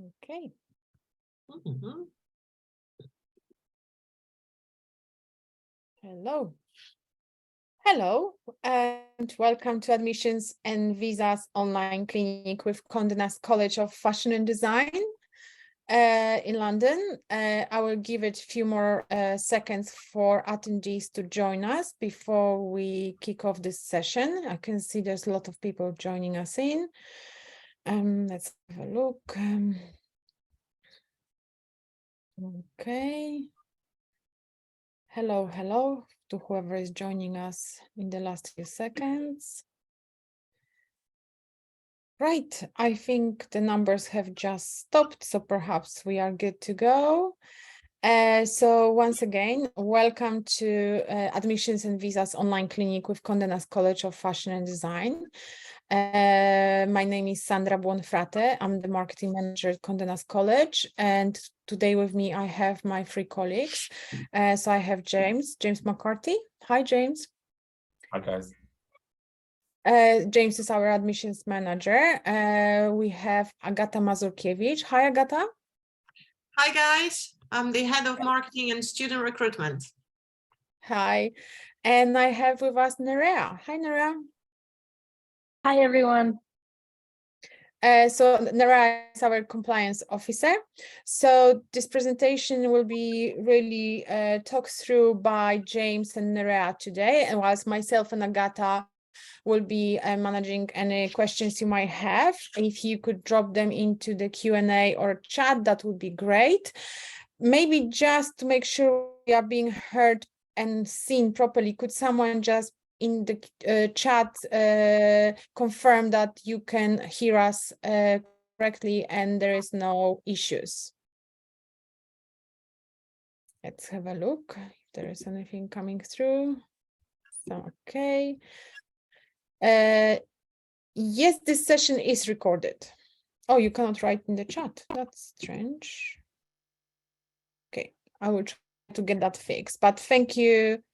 Okay. Hello, and welcome to Admissions and Visas online clinic with Condé Nast College of Fashion and Design in London. I will give it a few more seconds for attendees to join us before we kick off this session. I can see there's a lot of people joining us in. Let's have a look. Okay. Hello to whoever is joining us in the last few seconds. Right, I think the numbers have just stopped, so perhaps we are good to go. So once again, welcome to Admissions and Visas online clinic with Condé Nast College of Fashion and Design. My name is Sandra Buonfrate. I'm the marketing manager at Condé Nast College, and today with me I have my three colleagues. So I have James McCarthy. Hi, James. Hi, guys. James is our admissions manager. We have Agata Mazurkiewicz. Hi, Agata. Hi, guys. I'm the head of marketing and student recruitment. Hi. And I have with us Nerea. Hi, Nerea. Hi, everyone. So Nerea is our compliance officer. So this presentation will be really talked through by James and Nerea today, and whilst myself and Agata will be managing any questions you might have. If you could drop them into the Q&A or chat, that would be great. Maybe just to make sure we are being heard and seen properly, could someone just in the chat confirm that you can hear us correctly and there is no issues? Let's have a look if there is anything coming through. So, okay. Yes, this session is recorded. Oh, you cannot write in the chat. That's strange. Okay, I will try to get that fixed, but thank you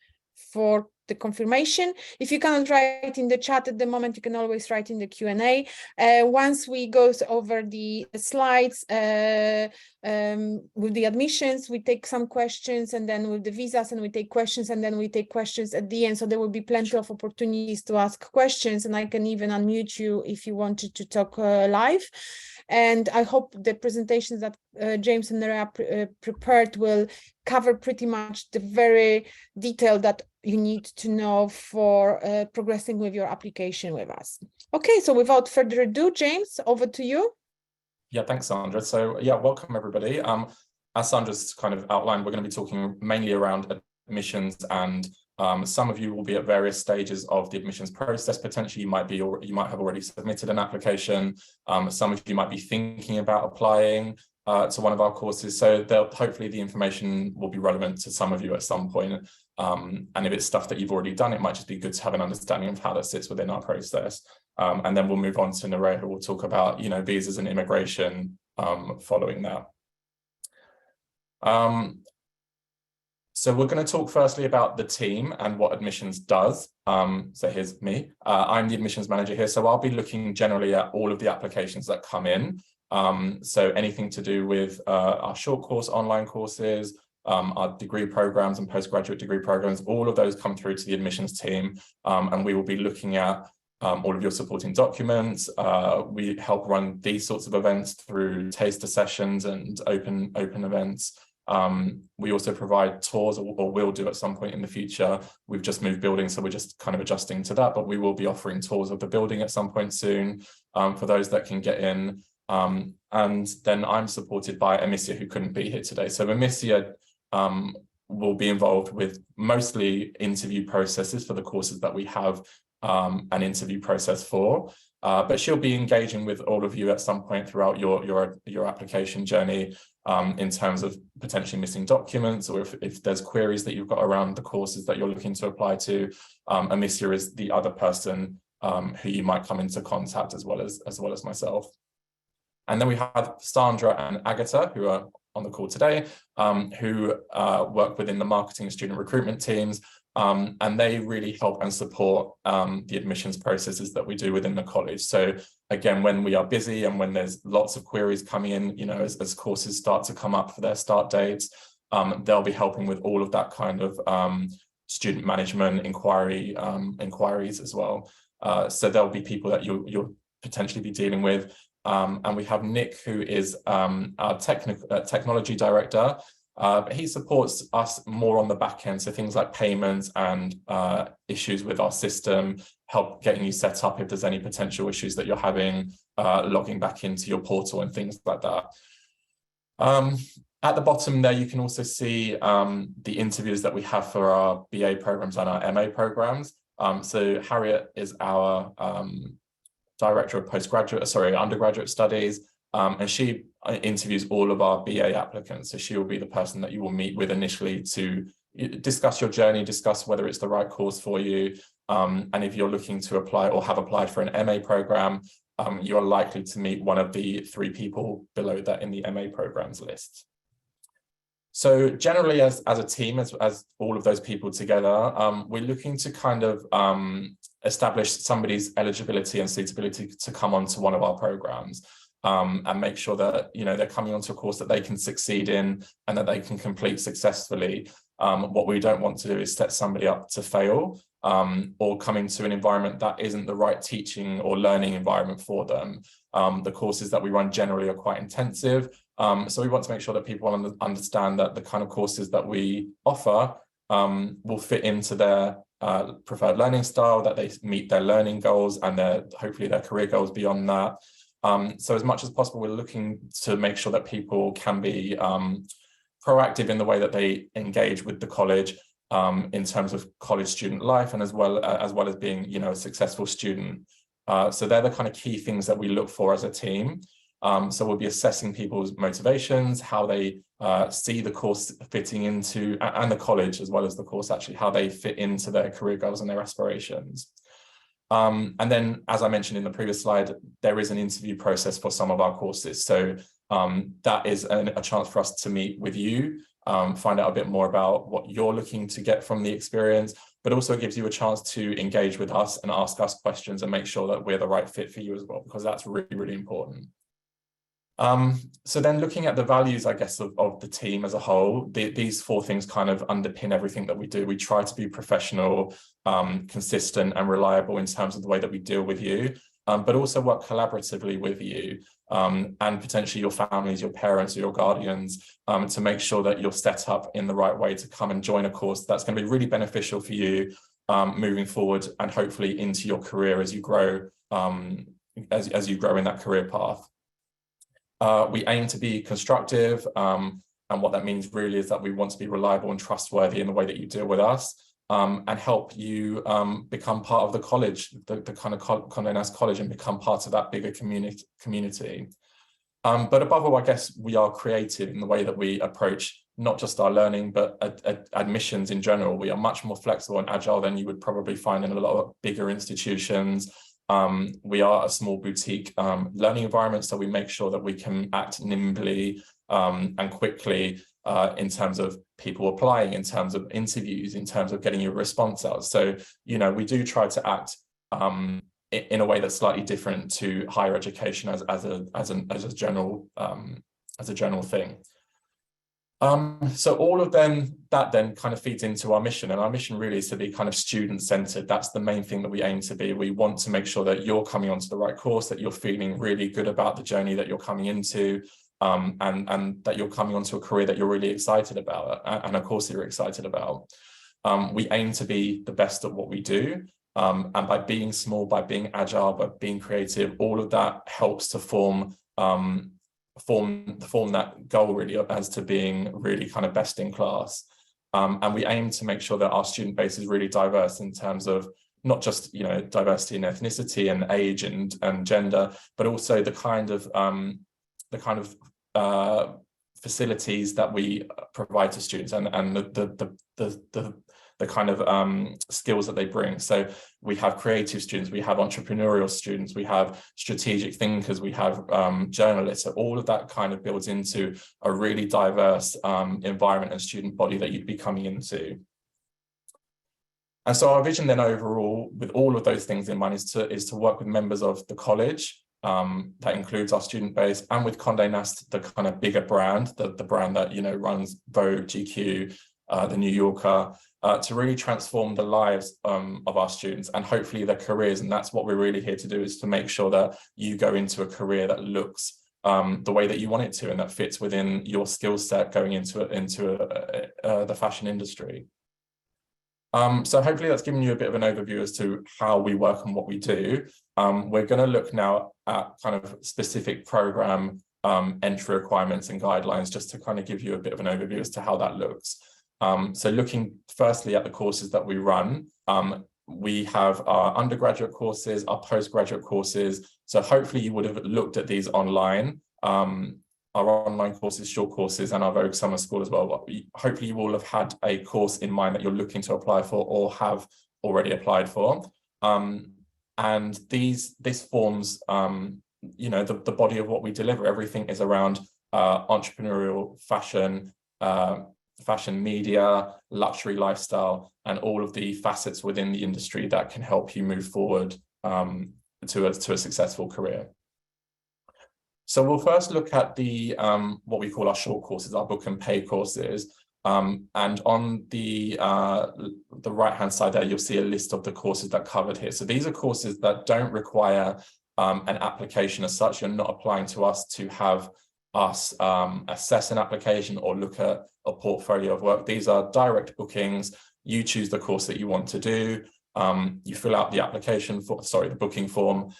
for the confirmation. If you cannot write in the chat at the moment, you can always write in the Q&A. Once we go over the slides with the admissions, we take some questions, and then with the visas, and we take questions, and then we take questions at the end. So there will be plenty of opportunities to ask questions, and I can even unmute you if you wanted to talk live. And I hope the presentations that James and Nerea prepared will cover pretty much the very detail that you need to know for progressing with your application with us. Okay, so without further ado, James, over to you. Yeah, thanks, Sandra. So yeah, welcome everybody. As Sandra's kind of outlined, we're going to be talking mainly around admissions, and some of you will be at various stages of the admissions process. Potentially, you might have already submitted an application. Some of you might be thinking about applying to one of our courses. So hopefully the information will be relevant to some of you at some point. And if it's stuff that you've already done, it might just be good to have an understanding of how that sits within our process. And then we'll move on to Nerea, who will talk about, visas and immigration following that. So we're going to talk firstly about the team and what admissions does. So here's me. I'm the admissions manager here. So I'll be looking generally at all of the applications that come in. So anything to do with our short course online courses, our degree programs and postgraduate degree programs, all of those come through to the admissions team. And we will be looking at all of your supporting documents. We help run these sorts of events through taster sessions and open events. We also provide tours, or will do at some point in the future. We've just moved buildings, so we're just kind of adjusting to that, but we will be offering tours of the building at some point soon for those that can get in. And then I'm supported by Amicia, who couldn't be here today. So Amicia will be involved with mostly interview processes for the courses that we have an interview process for. But she'll be engaging with all of you at some point throughout your application journey in terms of potentially missing documents, or if there's queries that you've got around the courses that you're looking to apply to. Amicia is the other person who you might come into contact as well as myself. And then we have Sandra and Agata, who are on the call today, who work within the marketing and student recruitment teams. and they really help and support the admissions processes that we do within the college. So again, when we are busy and when there's lots of queries coming in, you know, as courses start to come up for their start dates, they'll be helping with all of that kind of student management inquiries as well. So there'll be people that you'll potentially be dealing with. And we have Nick, who is our technology director. He supports us more on the back end, so things like payments and issues with our system, help getting you set up if there's any potential issues that you're having, logging back into your portal and things like that. At the bottom there, you can also see the interviews that we have for our BA programs and our MA programs. So Harriet is our director of undergraduate studies, and she interviews all of our BA applicants. So she will be the person that you will meet with initially to discuss your journey, discuss whether it's the right course for you. And if you're looking to apply or have applied for an MA program, you're likely to meet one of the 3 people below that in the MA programs list. So generally, as a team, as all of those people together, we're looking to kind of establish somebody's eligibility and suitability to come onto one of our programs, and make sure that, you know, they're coming onto a course that they can succeed in and that they can complete successfully. What we don't want to do is set somebody up to fail, or come into an environment that isn't the right teaching or learning environment for them. The courses that we run generally are quite intensive. So we want to make sure that people understand that the kind of courses that we offer will fit into their preferred learning style, that they meet their learning goals and hopefully their career goals beyond that. So as much as possible, we're looking to make sure that people can be proactive in the way that they engage with the college, in terms of college student life, and as well as being, you know, a successful student. So they're the kind of key things that we look for as a team. So we'll be assessing people's motivations, how they see the course fitting into, and the college as well as the course actually, how they fit into their career goals and their aspirations. And then, as I mentioned in the previous slide, there is an interview process for some of our courses. So that is a chance for us to meet with you, find out a bit more about what you're looking to get from the experience, but also gives you a chance to engage with us and ask us questions and make sure that we're the right fit for you as well, because that's really, really important. So then looking at the values, I guess, of the team as a whole, these 4 things kind of underpin everything that we do. We try to be professional, consistent and reliable in terms of the way that we deal with you, but also work collaboratively with you, and potentially your families, your parents, or your guardians, to make sure that you're set up in the right way to come and join a course that's going to be really beneficial for you moving forward, and hopefully into your career as you grow, as you grow in that career path. We aim to be constructive, and what that means really is that we want to be reliable and trustworthy in the way that you deal with us, and help you become part of the college, the kind of Condé Nast College, and become part of that bigger community. But above all, I guess we are creative in the way that we approach not just our learning, but admissions in general. We are much more flexible and agile than you would probably find in a lot of bigger institutions. We are a small boutique learning environment, so we make sure that we can act nimbly and quickly in terms of people applying, in terms of interviews, in terms of getting your response out. So, you know, we do try to act in a way that's slightly different to higher education as a general thing. So all of that then kind of feeds into our mission, and our mission really is to be kind of student-centered. That's the main thing that we aim to be. We want to make sure that you're coming onto the right course, that you're feeling really good about the journey that you're coming into, and that you're coming onto a career that you're really excited about, and of course you're excited about. We aim to be the best at what we do, and by being small, by being agile, by being creative, all of that helps to form that goal really as to being really kind of best in class. And we aim to make sure that our student base is really diverse in terms of not just, you know, diversity in ethnicity and age and gender, but also the kind of facilities that we provide to students and the kind of skills that they bring. So we have creative students, we have entrepreneurial students, we have strategic thinkers, we have journalists. So all of that kind of builds into a really diverse environment and student body that you'd be coming into. And so our vision then overall, with all of those things in mind, is to work with members of the college, that includes our student base, and with Condé Nast, the kind of bigger brand, the brand that, you know, runs Vogue, GQ, the New Yorker, to really transform the lives of our students and hopefully their careers. And that's what we're really here to do, is to make sure that you go into a career that looks the way that you want it to, and that fits within your skill set going into the fashion industry. So hopefully that's given you a bit of an overview as to how we work and what we do. We're going to look now at kind of specific program entry requirements and guidelines, just to kind of give you a bit of an overview as to how that looks. So looking firstly at the courses that we run, we have our undergraduate courses, our postgraduate courses. So hopefully you would have looked at these online. Our online courses, short courses, and our Vogue Summer School as well. Hopefully you will have had a course in mind that you're looking to apply for or have already applied for. And this forms, you know, the body of what we deliver. Everything is around entrepreneurial fashion, fashion media, luxury lifestyle, and all of the facets within the industry that can help you move forward to a successful career. So we'll first look at the what we call our short courses, our book and pay courses. And on the right-hand side there, you'll see a list of the courses that are covered here. So these are courses that don't require an application as such. You're not applying to us to have us assess an application or look at a portfolio of work. These are direct bookings. You choose the course that you want to do. You fill out the the booking form,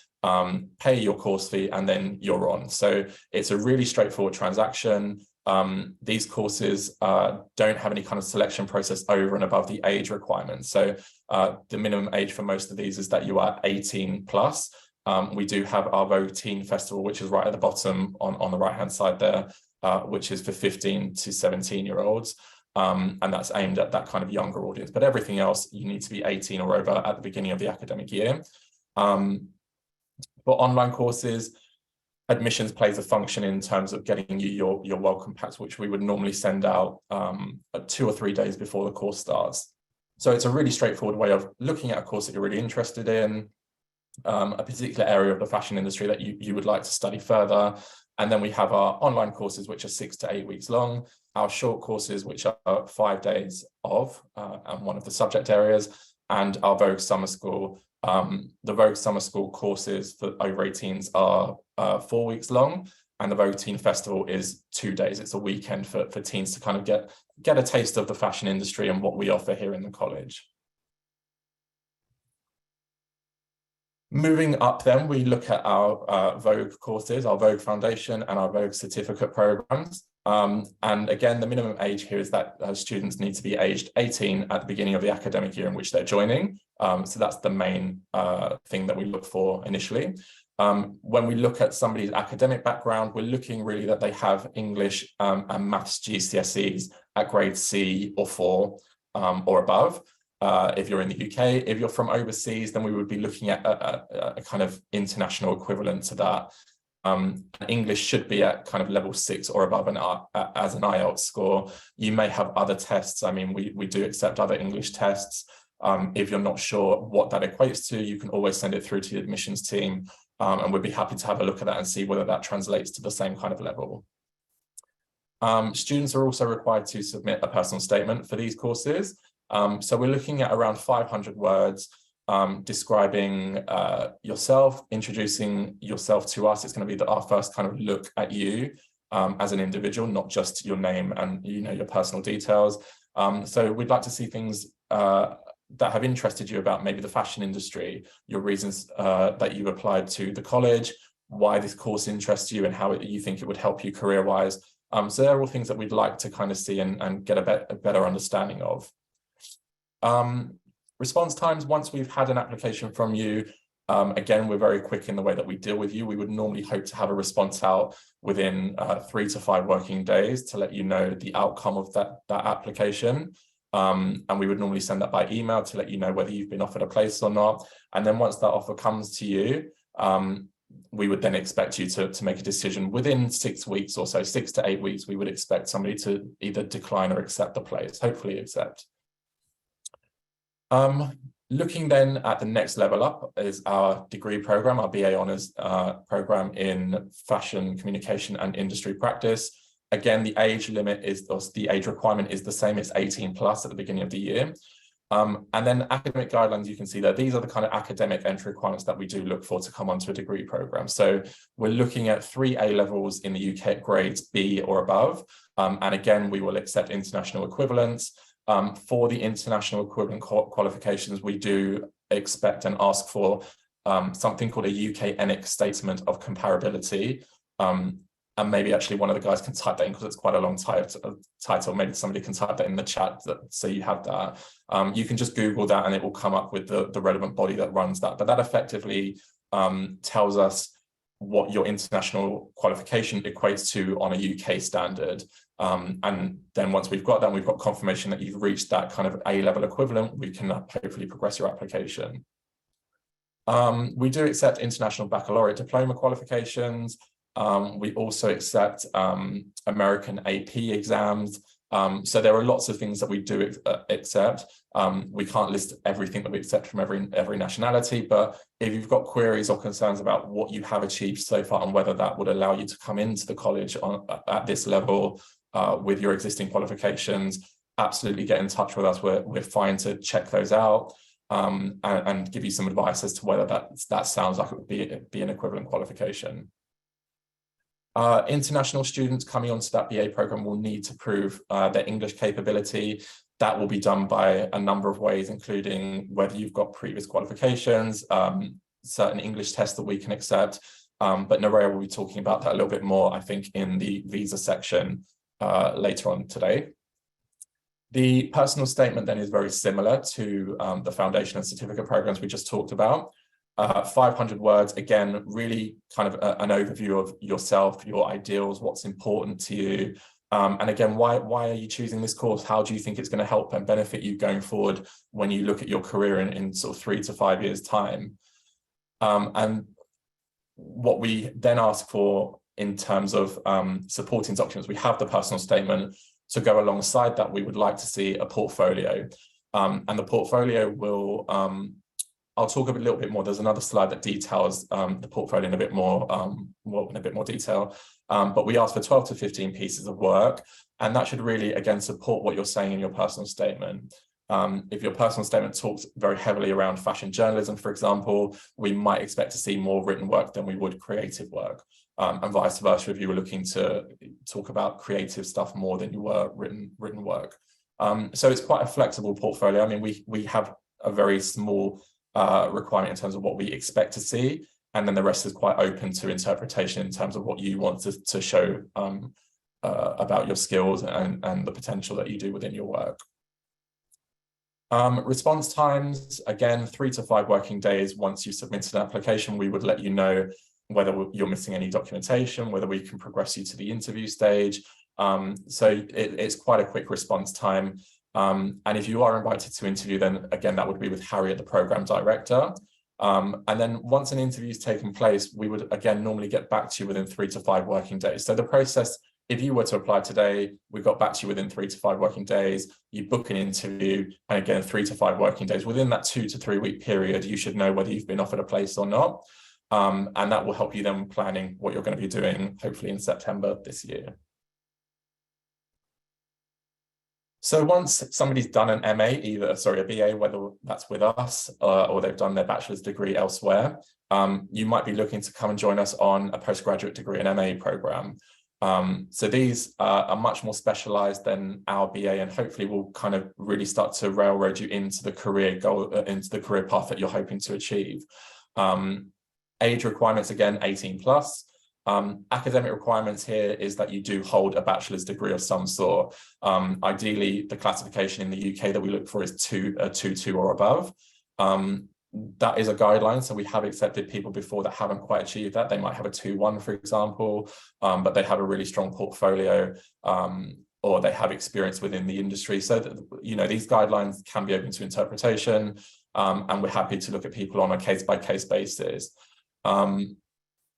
pay your course fee, and then you're on. So it's a really straightforward transaction. These courses don't have any kind of selection process over and above the age requirements. So the minimum age for most of these is that you are 18 plus. We do have our Vogue Teen Festival, which is right at the bottom on the right-hand side there, which is for 15 to 17-year-olds. And that's aimed at that kind of younger audience. But everything else, you need to be 18 or over at the beginning of the academic year. For online courses, admissions plays a function in terms of getting you your welcome packs, which we would normally send out 2 or 3 days before the course starts. So it's a really straightforward way of looking at a course that you're really interested in, a particular area of the fashion industry that you would like to study further. And then we have our online courses, which are 6 to 8 weeks long, our short courses, which are 5 days of and one of the subject areas, and our Vogue Summer School. The Vogue Summer School courses for over 18s are 4 weeks long, and the Vogue Teen Festival is 2 days. It's a weekend for teens to kind of get a taste of the fashion industry and what we offer here in the college. Moving up then, we look at our Vogue courses, our Vogue Foundation and our Vogue Certificate programs. And again, the minimum age here is that students need to be aged 18 at the beginning of the academic year in which they're joining. So that's the main thing that we look for initially. When we look at somebody's academic background, we're looking really that they have English and Maths GCSEs at grade C or 4 or above. If you're in the UK, if you're from overseas, then we would be looking at a kind of international equivalent to that. English should be at kind of level 6 or above as an IELTS score. You may have other tests. I mean, we do accept other English tests. If you're not sure what that equates to, you can always send it through to the admissions team, and we'd be happy to have a look at that and see whether that translates to the same kind of level. Students are also required to submit a personal statement for these courses. So we're looking at around 500 words describing yourself, introducing yourself to us. It's going to be our first kind of look at you as an individual, not just your name and your personal details. So we'd like to see things that have interested you about maybe the fashion industry, your reasons that you applied to the college, why this course interests you and how you think it would help you career-wise. So they're all things that we'd like to kind of see and get a better understanding of. Response times, once we've had an application from you, again, we're very quick in the way that we deal with you. We would normally hope to have a response out within 3 to 5 working days to let you know the outcome of that application. And we would normally send that by email to let you know whether you've been offered a place or not. And then once that offer comes to you, we would then expect you to make a decision within 6 weeks or so, 6 to 8 weeks. We would expect somebody to either decline or accept the place, hopefully accept. Looking then at the next level up is our degree program, our BA Honours program in Fashion, Communication and Industry Practice. Again, the age limit is, or the age requirement is the same, it's 18 plus at the beginning of the year. And then academic guidelines, you can see that these are the kind of academic entry requirements that we do look for to come onto a degree program. So we're looking at 3 A levels in the UK at grades B or above. And again, we will accept international equivalents. For the international equivalent qualifications, we do expect and ask for something called a UK ENIC statement of comparability. And maybe actually one of the guys can type that in because it's quite a long title. Maybe somebody can type that in the chat so you have that. You can just Google that and it will come up with the relevant body that runs that. But that effectively tells us what your international qualification equates to on a UK standard. And then once we've got that, we've got confirmation that you've reached that kind of A-level equivalent, we can hopefully progress your application. We do accept international baccalaureate diploma qualifications. We also accept American AP exams. So there are lots of things that we do accept. We can't list everything that we accept from every nationality, but if you've got queries or concerns about what you have achieved so far and whether that would allow you to come into the college at this level with your existing qualifications, absolutely get in touch with us. We're fine to check those out and give you some advice as to whether that sounds like it would be an equivalent qualification. International students coming onto that BA program will need to prove their English capability. That will be done by a number of ways, including whether you've got previous qualifications, certain English tests that we can accept. But Nerea will be talking about that a little bit more, I think, in the visa section later on today. The personal statement then is very similar to the foundation and certificate programs we just talked about. 500 words, again, really kind of an overview of yourself, your ideals, what's important to you. And again, why are you choosing this course? How do you think it's going to help and benefit you going forward when you look at your career in sort of 3 to 5 years' time? And what we then ask for in terms of supporting documents, we have the personal statement. To go alongside that, we would like to see a portfolio. And the portfolio will... I'll talk a little bit more. There's another slide that details the portfolio in a bit more detail. But we ask for 12 to 15 pieces of work, and that should really, again, support what you're saying in your personal statement. If your personal statement talks very heavily around fashion journalism, for example, we might expect to see more written work than we would creative work, and vice versa if you were looking to talk about creative stuff more than you were written work. So it's quite a flexible portfolio. I mean, we have a very small requirement in terms of what we expect to see, and then the rest is quite open to interpretation in terms of what you want to show about your skills and the potential that you do within your work. Response times, again, 3 to 5 working days. Once you submit an application, we would let you know whether you're missing any documentation, whether we can progress you to the interview stage. So it's quite a quick response time. And if you are invited to interview, then again, that would be with Harriet, the program director. And then once an interview has taken place, we would again normally get back to you within 3 to 5 working days. So the process, if you were to apply today, we got back to you within 3 to 5 working days, you book an interview, and again, 3 to 5 working days. Within that 2 to 3 week period, you should know whether you've been offered a place or not. And that will help you then planning what you're going to be doing, hopefully in September this year. So once somebody's done an MA, a BA, whether that's with us or they've done their bachelor's degree elsewhere, you might be looking to come and join us on a postgraduate degree and MA program. So these are much more specialized than our BA, and hopefully will kind of really start to railroad you into the career goal, into the career path that you're hoping to achieve. Age requirements, again, 18 plus. Academic requirements here is that you do hold a bachelor's degree of some sort. Ideally, the classification in the UK that we look for is 2.2 or above. That is a guideline, so we have accepted people before that haven't quite achieved that. They might have a 2.1, for example, but they have a really strong portfolio, or they have experience within the industry. So that, you know, these guidelines can be open to interpretation, and we're happy to look at people on a case-by-case basis.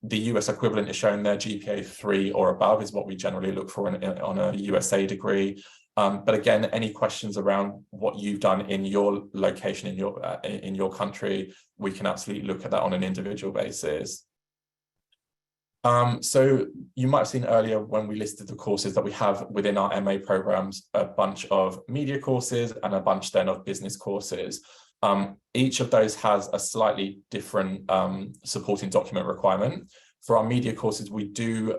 The US equivalent is shown there, GPA 3 or above is what we generally look for on a USA degree. But again, any questions around what you've done in your location, in your country, we can absolutely look at that on an individual basis. So you might have seen earlier when we listed the courses that we have within our MA programs, a bunch of media courses and a bunch then of business courses. Each of those has a slightly different supporting document requirement. For our media courses, we do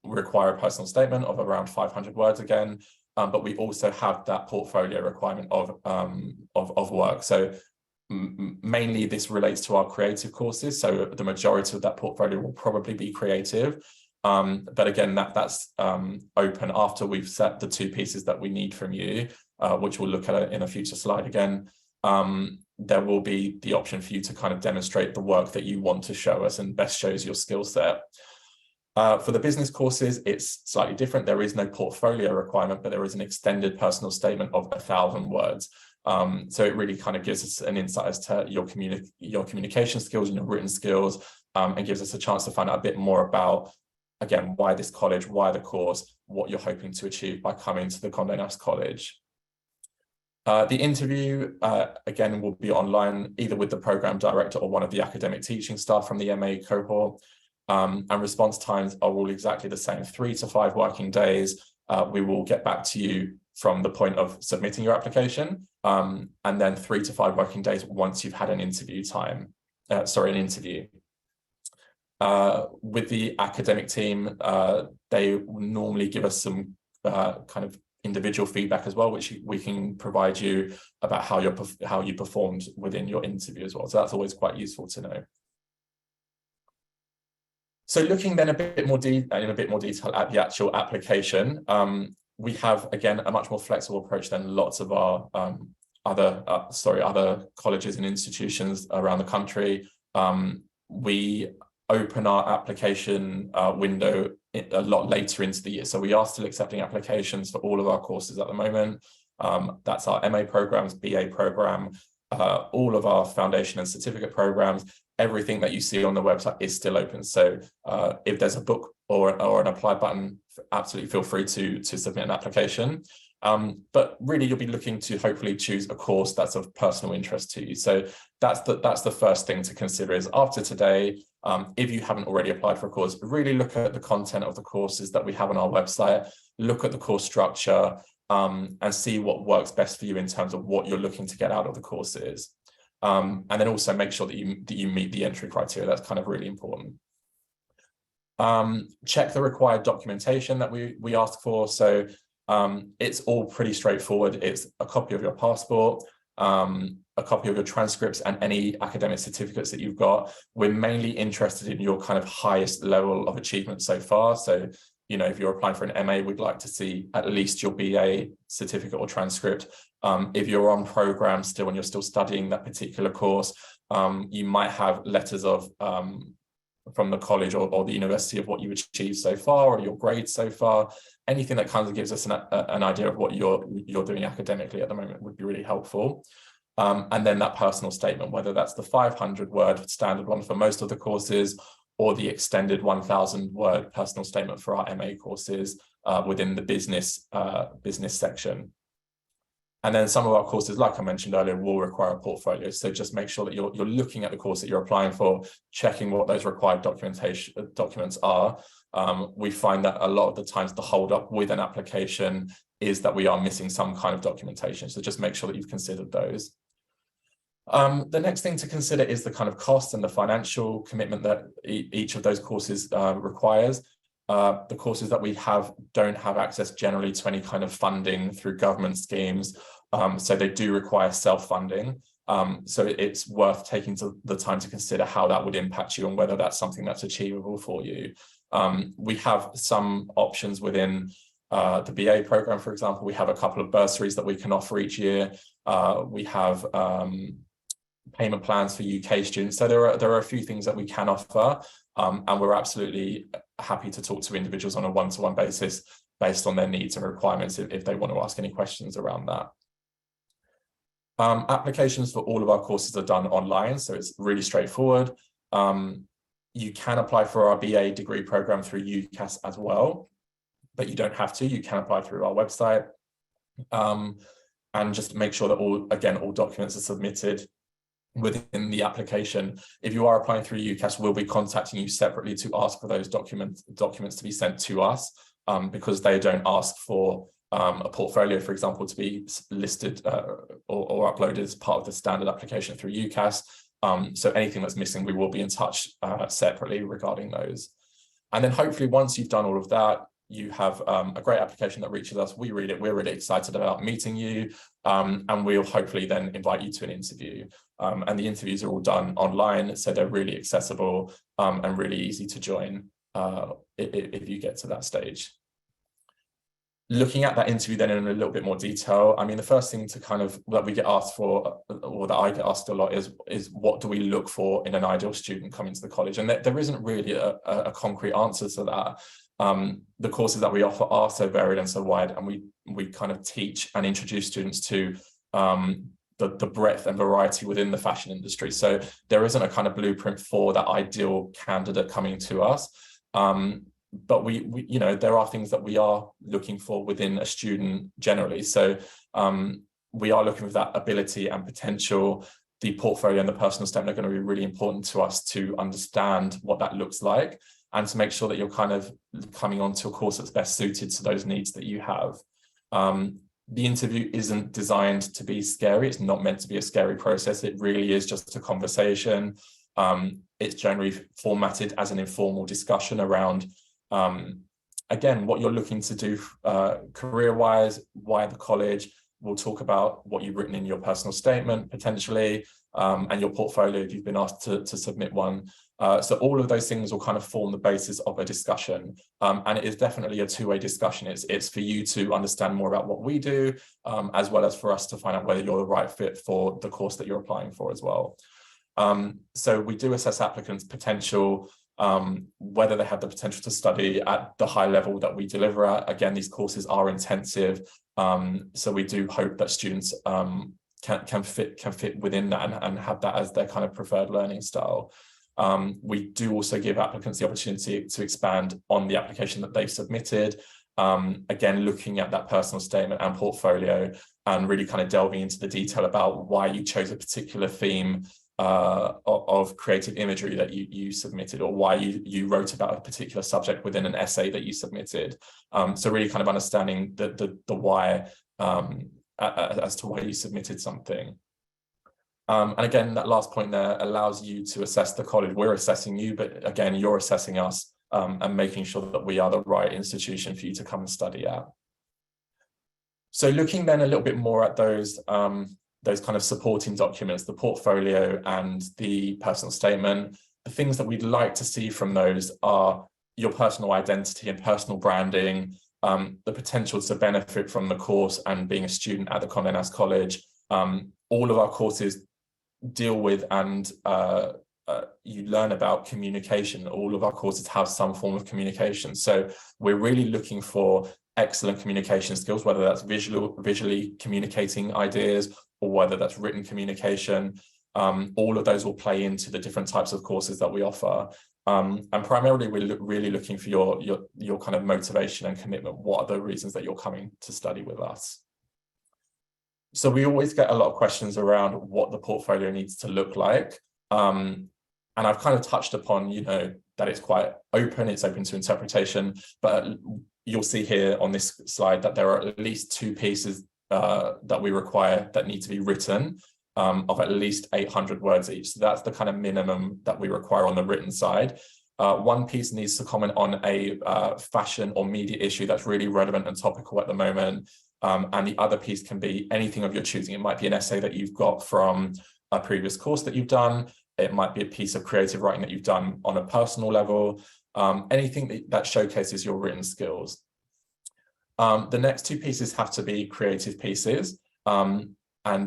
require a personal statement of around 500 words again, but we also have that portfolio requirement of work. So mainly this relates to our creative courses. So the majority of that portfolio will probably be creative. But again, that's open after we've set the 2 pieces that we need from you, which we'll look at in a future slide again. There will be the option for you to kind of demonstrate the work that you want to show us and best shows your skill set. For the business courses, it's slightly different. There is no portfolio requirement, but there is an extended personal statement of 1,000 words. So it really kind of gives us an insight as to your communication skills and your written skills, and gives us a chance to find out a bit more about, again, why this college, why the course, what you're hoping to achieve by coming to the Condé Nast College. The interview, again, will be online, either with the program director or one of the academic teaching staff from the MA cohort. And response times are all exactly the same, 3 to 5 working days. We will get back to you from the point of submitting your application, and then 3 to 5 working days once you've had an interview an interview. With the academic team, they normally give us some kind of individual feedback as well, which we can provide you about how you performed within your interview as well. So that's always quite useful to know. So looking then in a bit more detail at the actual application, we have, again, a much more flexible approach than lots of our other colleges and institutions around the country. We open our application window a lot later into the year. So we are still accepting applications for all of our courses at the moment. That's our MA programs, BA program, all of our foundation and certificate programs. Everything that you see on the website is still open. So if there's a book or an apply button, absolutely feel free to submit an application. But really, you'll be looking to hopefully choose a course that's of personal interest to you. So that's the first thing to consider is after today, if you haven't already applied for a course, really look at the content of the courses that we have on our website, look at the course structure, and see what works best for you in terms of what you're looking to get out of the courses. And then also make sure that you meet the entry criteria. That's kind of really important. Check the required documentation that we ask for. So it's all pretty straightforward. It's a copy of your passport, a copy of your transcripts, and any academic certificates that you've got. We're mainly interested in your kind of highest level of achievement so far. So, you know, if you're applying for an MA, we'd like to see at least your BA certificate or transcript. If you're on program still and you're still studying that particular course, you might have letters of from the college or the university of what you achieved so far or your grades so far. Anything that kind of gives us an idea of what you're doing academically at the moment would be really helpful. And then that personal statement, whether that's the 500-word standard one for most of the courses or the extended 1,000-word personal statement for our MA courses within the business section. And then some of our courses, like I mentioned earlier, will require a portfolio. So just make sure that you're looking at the course that you're applying for, checking what those required documents are. We find that a lot of the times the hold up with an application is that we are missing some kind of documentation. So just make sure that you've considered those. The next thing to consider is the kind of cost and the financial commitment that each of those courses requires. The courses that we have don't have access generally to any kind of funding through government schemes. So they do require self-funding. So it's worth taking the time to consider how that would impact you and whether that's something that's achievable for you. We have some options within the BA program, for example. We have a couple of bursaries that we can offer each year. We have payment plans for UK students. So there are a few things that we can offer, and we're absolutely happy to talk to individuals on a one-to-one basis based on their needs and requirements if they want to ask any questions around that. Applications for all of our courses are done online, so it's really straightforward. You can apply for our BA degree program through UCAS as well, but you don't have to. You can apply through our website. and just make sure that all documents are submitted within the application. If you are applying through UCAS, we'll be contacting you separately to ask for those documents to be sent to us, because they don't ask for a portfolio, for example, to be listed or uploaded as part of the standard application through UCAS. So anything that's missing, we will be in touch separately regarding those. And then hopefully once you've done all of that, you have a great application that reaches us. We read it. We're really excited about meeting you, and we'll hopefully then invite you to an interview. And the interviews are all done online, so they're really accessible and really easy to join if you get to that stage. Looking at that interview then in a little bit more detail, I mean, the first thing that we get asked for, or that I get asked a lot, is what do we look for in an ideal student coming to the college? And there isn't really a concrete answer to that. The courses that we offer are so varied and so wide, and we kind of teach and introduce students to the breadth and variety within the fashion industry. So there isn't a kind of blueprint for that ideal candidate coming to us. But we you know, there are things that we are looking for within a student generally. So we are looking for that ability and potential. The portfolio and the personal statement are going to be really important to us to understand what that looks like, and to make sure that you're kind of coming onto a course that's best suited to those needs that you have. The interview isn't designed to be scary. It's not meant to be a scary process. It really is just a conversation. It's generally formatted as an informal discussion around, again, what you're looking to do career-wise, why the college. We'll talk about what you've written in your personal statement, potentially, and your portfolio if you've been asked to submit one. So all of those things will kind of form the basis of a discussion. And it is definitely a two-way discussion. It's for you to understand more about what we do, as well as for us to find out whether you're the right fit for the course that you're applying for as well. So we do assess applicants' potential, whether they have the potential to study at the high level that we deliver at. Again, these courses are intensive, so we do hope that students can fit within that and have that as their kind of preferred learning style. We do also give applicants the opportunity to expand on the application that they've submitted, again, looking at that personal statement and portfolio and really kind of delving into the detail about why you chose a particular theme of creative imagery that you submitted, or why you wrote about a particular subject within an essay that you submitted. So really kind of understanding the why as to why you submitted something. And again, that last point there allows you to assess the college. We're assessing you, but again, you're assessing us, and making sure that we are the right institution for you to come and study at. So looking then a little bit more at those kind of supporting documents, the portfolio and the personal statement, the things that we'd like to see from those are your personal identity and personal branding, the potential to benefit from the course and being a student at the Condé Nast College. All of our courses deal with and you learn about communication. All of our courses have some form of communication. So we're really looking for excellent communication skills, whether that's visually communicating ideas or whether that's written communication. All of those will play into the different types of courses that we offer. And primarily, we're really looking for your kind of motivation and commitment. What are the reasons that you're coming to study with us? So we always get a lot of questions around what the portfolio needs to look like. And I've kind of touched upon, that it's quite open, it's open to interpretation, but you'll see here on this slide that there are at least 2 pieces that we require that need to be written, of at least 800 words each. So that's the kind of minimum that we require on the written side. One piece needs to comment on a fashion or media issue that's really relevant and topical at the moment. And the other piece can be anything of your choosing. It might be an essay that you've got from a previous course that you've done. It might be a piece of creative writing that you've done on a personal level. Anything that showcases your written skills. The next 2 pieces have to be creative pieces. And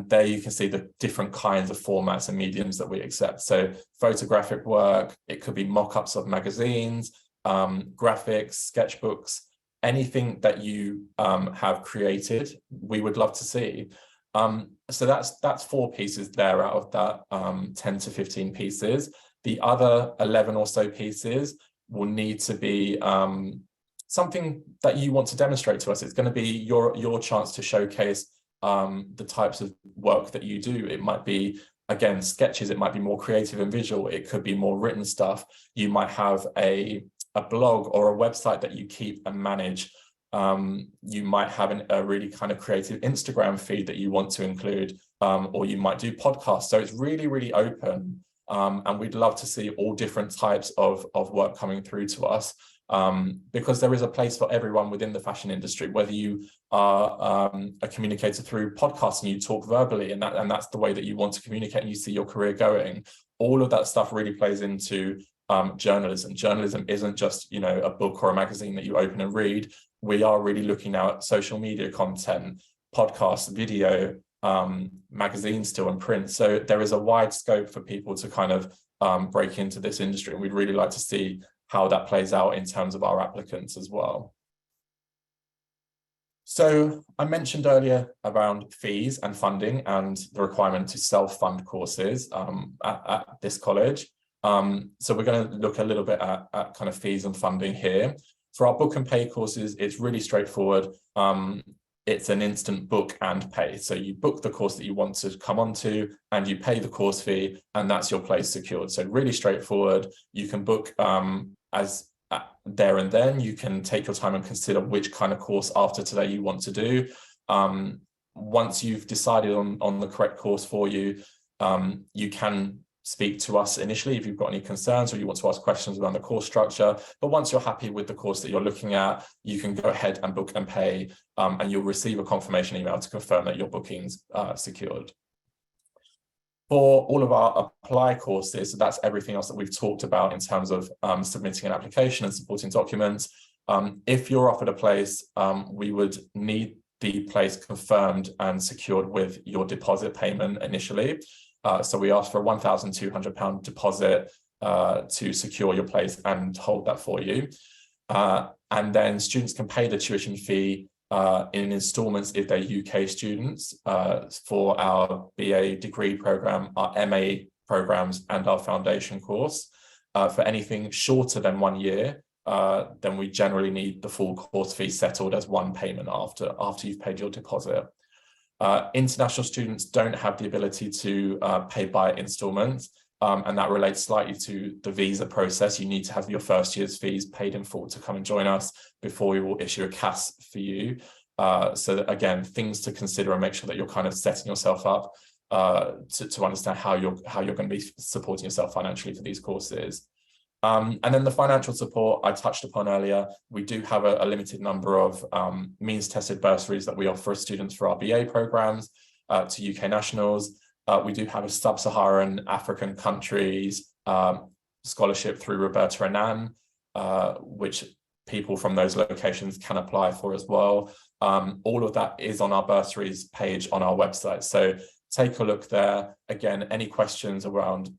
there you can see the different kinds of formats and mediums that we accept. So photographic work, it could be mock-ups of magazines, graphics, sketchbooks, anything that you have created, we would love to see. So that's 4 pieces there out of that 10 to 15 pieces. The other 11 or so pieces will need to be something that you want to demonstrate to us. It's going to be your chance to showcase the types of work that you do. It might be, again, sketches, it might be more creative and visual, it could be more written stuff. You might have a blog or a website that you keep and manage. You might have a really kind of creative Instagram feed that you want to include, or you might do podcasts. So it's really, really open. And we'd love to see all different types of work coming through to us, because there is a place for everyone within the fashion industry, whether you are a communicator through podcasts and you talk verbally, and that's the way that you want to communicate and you see your career going. All of that stuff really plays into journalism. Journalism isn't just, a book or a magazine that you open and read. We are really looking now at social media content, podcasts, video, magazines still, and print. So there is a wide scope for people to kind of break into this industry, and we'd really like to see how that plays out in terms of our applicants as well. So I mentioned earlier around fees and funding and the requirement to self-fund courses at this college. So we're going to look a little bit at kind of fees and funding here. For our book and pay courses, it's really straightforward. It's an instant book and pay. So you book the course that you want to come onto and you pay the course fee, and that's your place secured. So really straightforward. You can book as there and then. You can take your time and consider which kind of course after today you want to do. Once you've decided on the correct course for you, you can speak to us initially if you've got any concerns or you want to ask questions around the course structure. But once you're happy with the course that you're looking at, you can go ahead and book and pay, and you'll receive a confirmation email to confirm that your booking's secured. For all of our apply courses, so that's everything else that we've talked about in terms of submitting an application and supporting documents. If you're offered a place, we would need the place confirmed and secured with your deposit payment initially. So we ask for a £1,200 deposit to secure your place and hold that for you. And then students can pay the tuition fee in instalments if they're UK students for our BA degree program, our MA programs, and our foundation course. For anything shorter than 1 year, then we generally need the full course fee settled as one payment after you've paid your deposit. International students don't have the ability to pay by installments, and that relates slightly to the visa process. You need to have your first year's fees paid in full to come and join us before we will issue a CAS for you. So that, again, things to consider and make sure that you're kind of setting yourself up to understand how you're going to be supporting yourself financially for these courses. And then the financial support I touched upon earlier. We do have a limited number of means-tested bursaries that we offer students for our BA programs to UK nationals. We do have a sub-Saharan African countries scholarship through Roberta Annan, which people from those locations can apply for as well. All of that is on our bursaries page on our website. So take a look there. Again, any questions around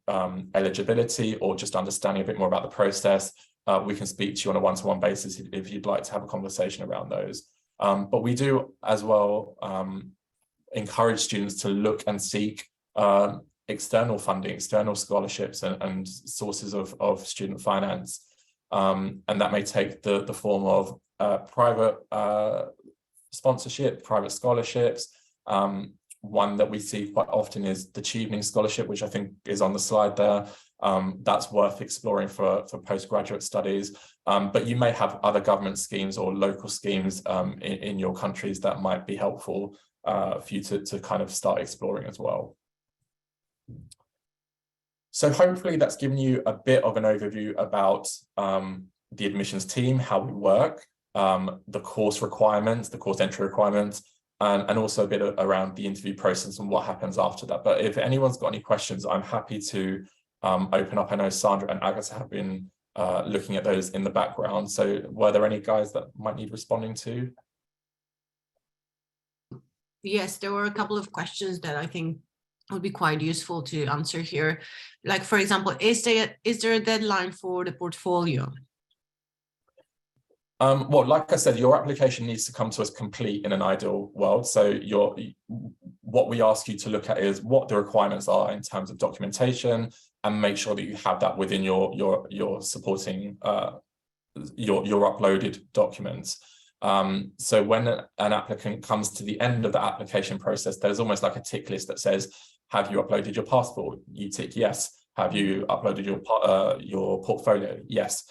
eligibility or just understanding a bit more about the process, we can speak to you on a one-to-one basis if you'd like to have a conversation around those. But we do as well encourage students to look and seek external funding, external scholarships and sources of student finance. And that may take the form of private sponsorship, private scholarships. One that we see quite often is the Chevening Scholarship, which I think is on the slide there. That's worth exploring for postgraduate studies. But you may have other government schemes or local schemes in your countries that might be helpful for you to kind of start exploring as well. So hopefully that's given you a bit of an overview about the admissions team, how we work, the course requirements, the course entry requirements, and also a bit around the interview process and what happens after that. But if anyone's got any questions, I'm happy to open up. I know Sandra and Agatha have been looking at those in the background. So were there any guys that might need responding to? Yes, there were a couple of questions that I think would be quite useful to answer here. Like, for example, is there a deadline for the portfolio? Well, like I said, your application needs to come to us complete in an ideal world. So what we ask you to look at is what the requirements are in terms of documentation, and make sure that you have that within your supporting your uploaded documents. So when an applicant comes to the end of the application process, there's almost like a tick list that says, have you uploaded your passport? You tick yes. Have you uploaded your portfolio? Yes.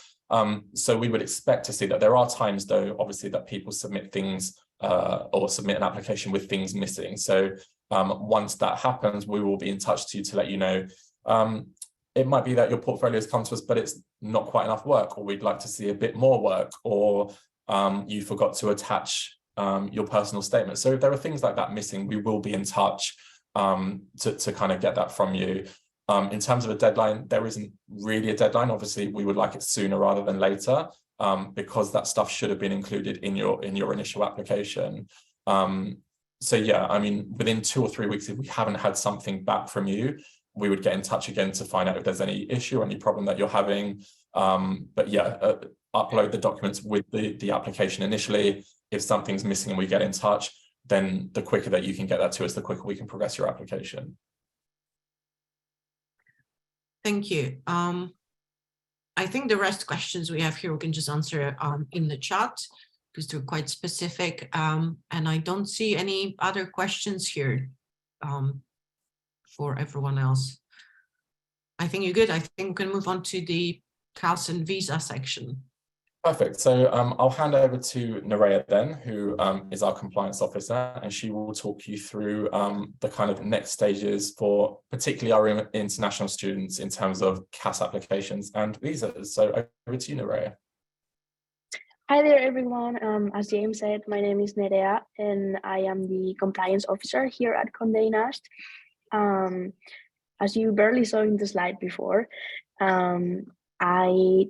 So we would expect to see that. There are times, though, obviously, that people submit things or submit an application with things missing. So once that happens, we will be in touch to you to let you know. It might be that your portfolio has come to us, but it's not quite enough work, or we'd like to see a bit more work, or you forgot to attach your personal statement. So if there are things like that missing, we will be in touch to kind of get that from you. In terms of a deadline, there isn't really a deadline. Obviously, we would like it sooner rather than later, because that stuff should have been included in your initial application. So yeah, I mean, within 2 or 3 weeks, if we haven't had something back from you, we would get in touch again to find out if there's any issue or any problem that you're having. But yeah, upload the documents with the application initially. If something's missing and we get in touch, then the quicker that you can get that to us, the quicker we can progress your application. Thank you. I think the rest questions we have here, we can just answer in the chat because they're quite specific. And I don't see any other questions here for everyone else. I think you're good. I think we can move on to the CAS and visa section. Perfect. So I'll hand over to Nerea then, who is our compliance officer, and she will talk you through the kind of next stages for particularly our international students in terms of CAS applications and visas. So over to you, Nerea. Hi there, everyone. As James said, my name is Nerea, and I am the compliance officer here at Condé Nast. As you barely saw in the slide before, I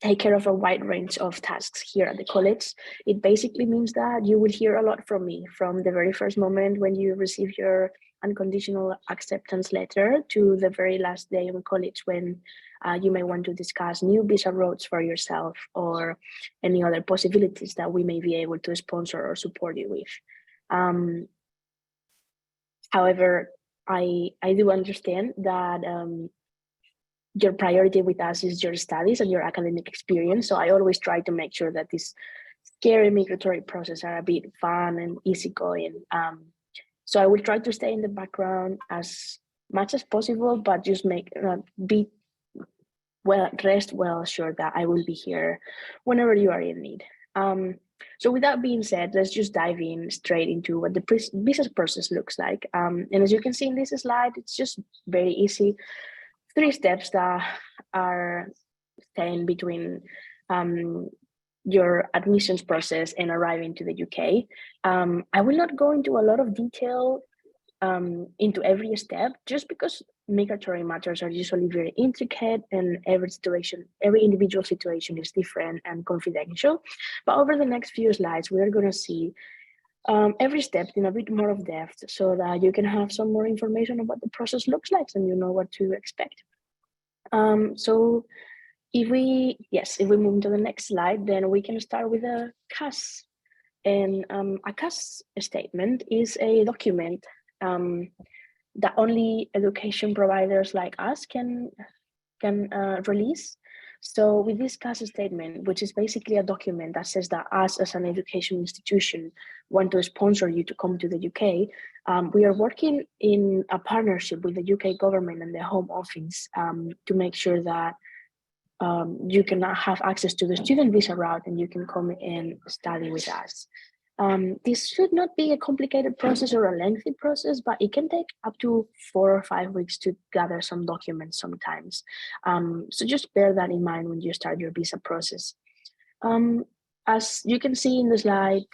take care of a wide range of tasks here at the college. It basically means that you will hear a lot from me from the very first moment when you receive your unconditional acceptance letter to the very last day of college when you may want to discuss new visa routes for yourself or any other possibilities that we may be able to sponsor or support you with. However, I do understand that your priority with us is your studies and your academic experience. So I always try to make sure that this scary migratory process are a bit fun and easygoing. So I will try to stay in the background as much as possible, but just rest well assured that I will be here whenever you are in need. So with that being said, let's just dive in straight into what the visa process looks like. And as you can see in this slide, it's just very easy. 3 steps that are staying between your admissions process and arriving to the UK. I will not go into a lot of detail into every step, just because migratory matters are usually very intricate and every individual situation is different and confidential. But over the next few slides, we are going to see every step in a bit more of depth so that you can have some more information on what the process looks like and you know what to expect. So if we move to the next slide, then we can start with a CAS. And a CAS statement is a document that only education providers like us can release. So with this CAS statement, which is basically a document that says that us as an education institution want to sponsor you to come to the UK, we are working in a partnership with the UK government and the Home Office to make sure that you can have access to the student visa route and you can come and study with us. This should not be a complicated process or a lengthy process, but it can take up to 4 or 5 weeks to gather some documents sometimes. So just bear that in mind when you start your visa process. As you can see in the slide,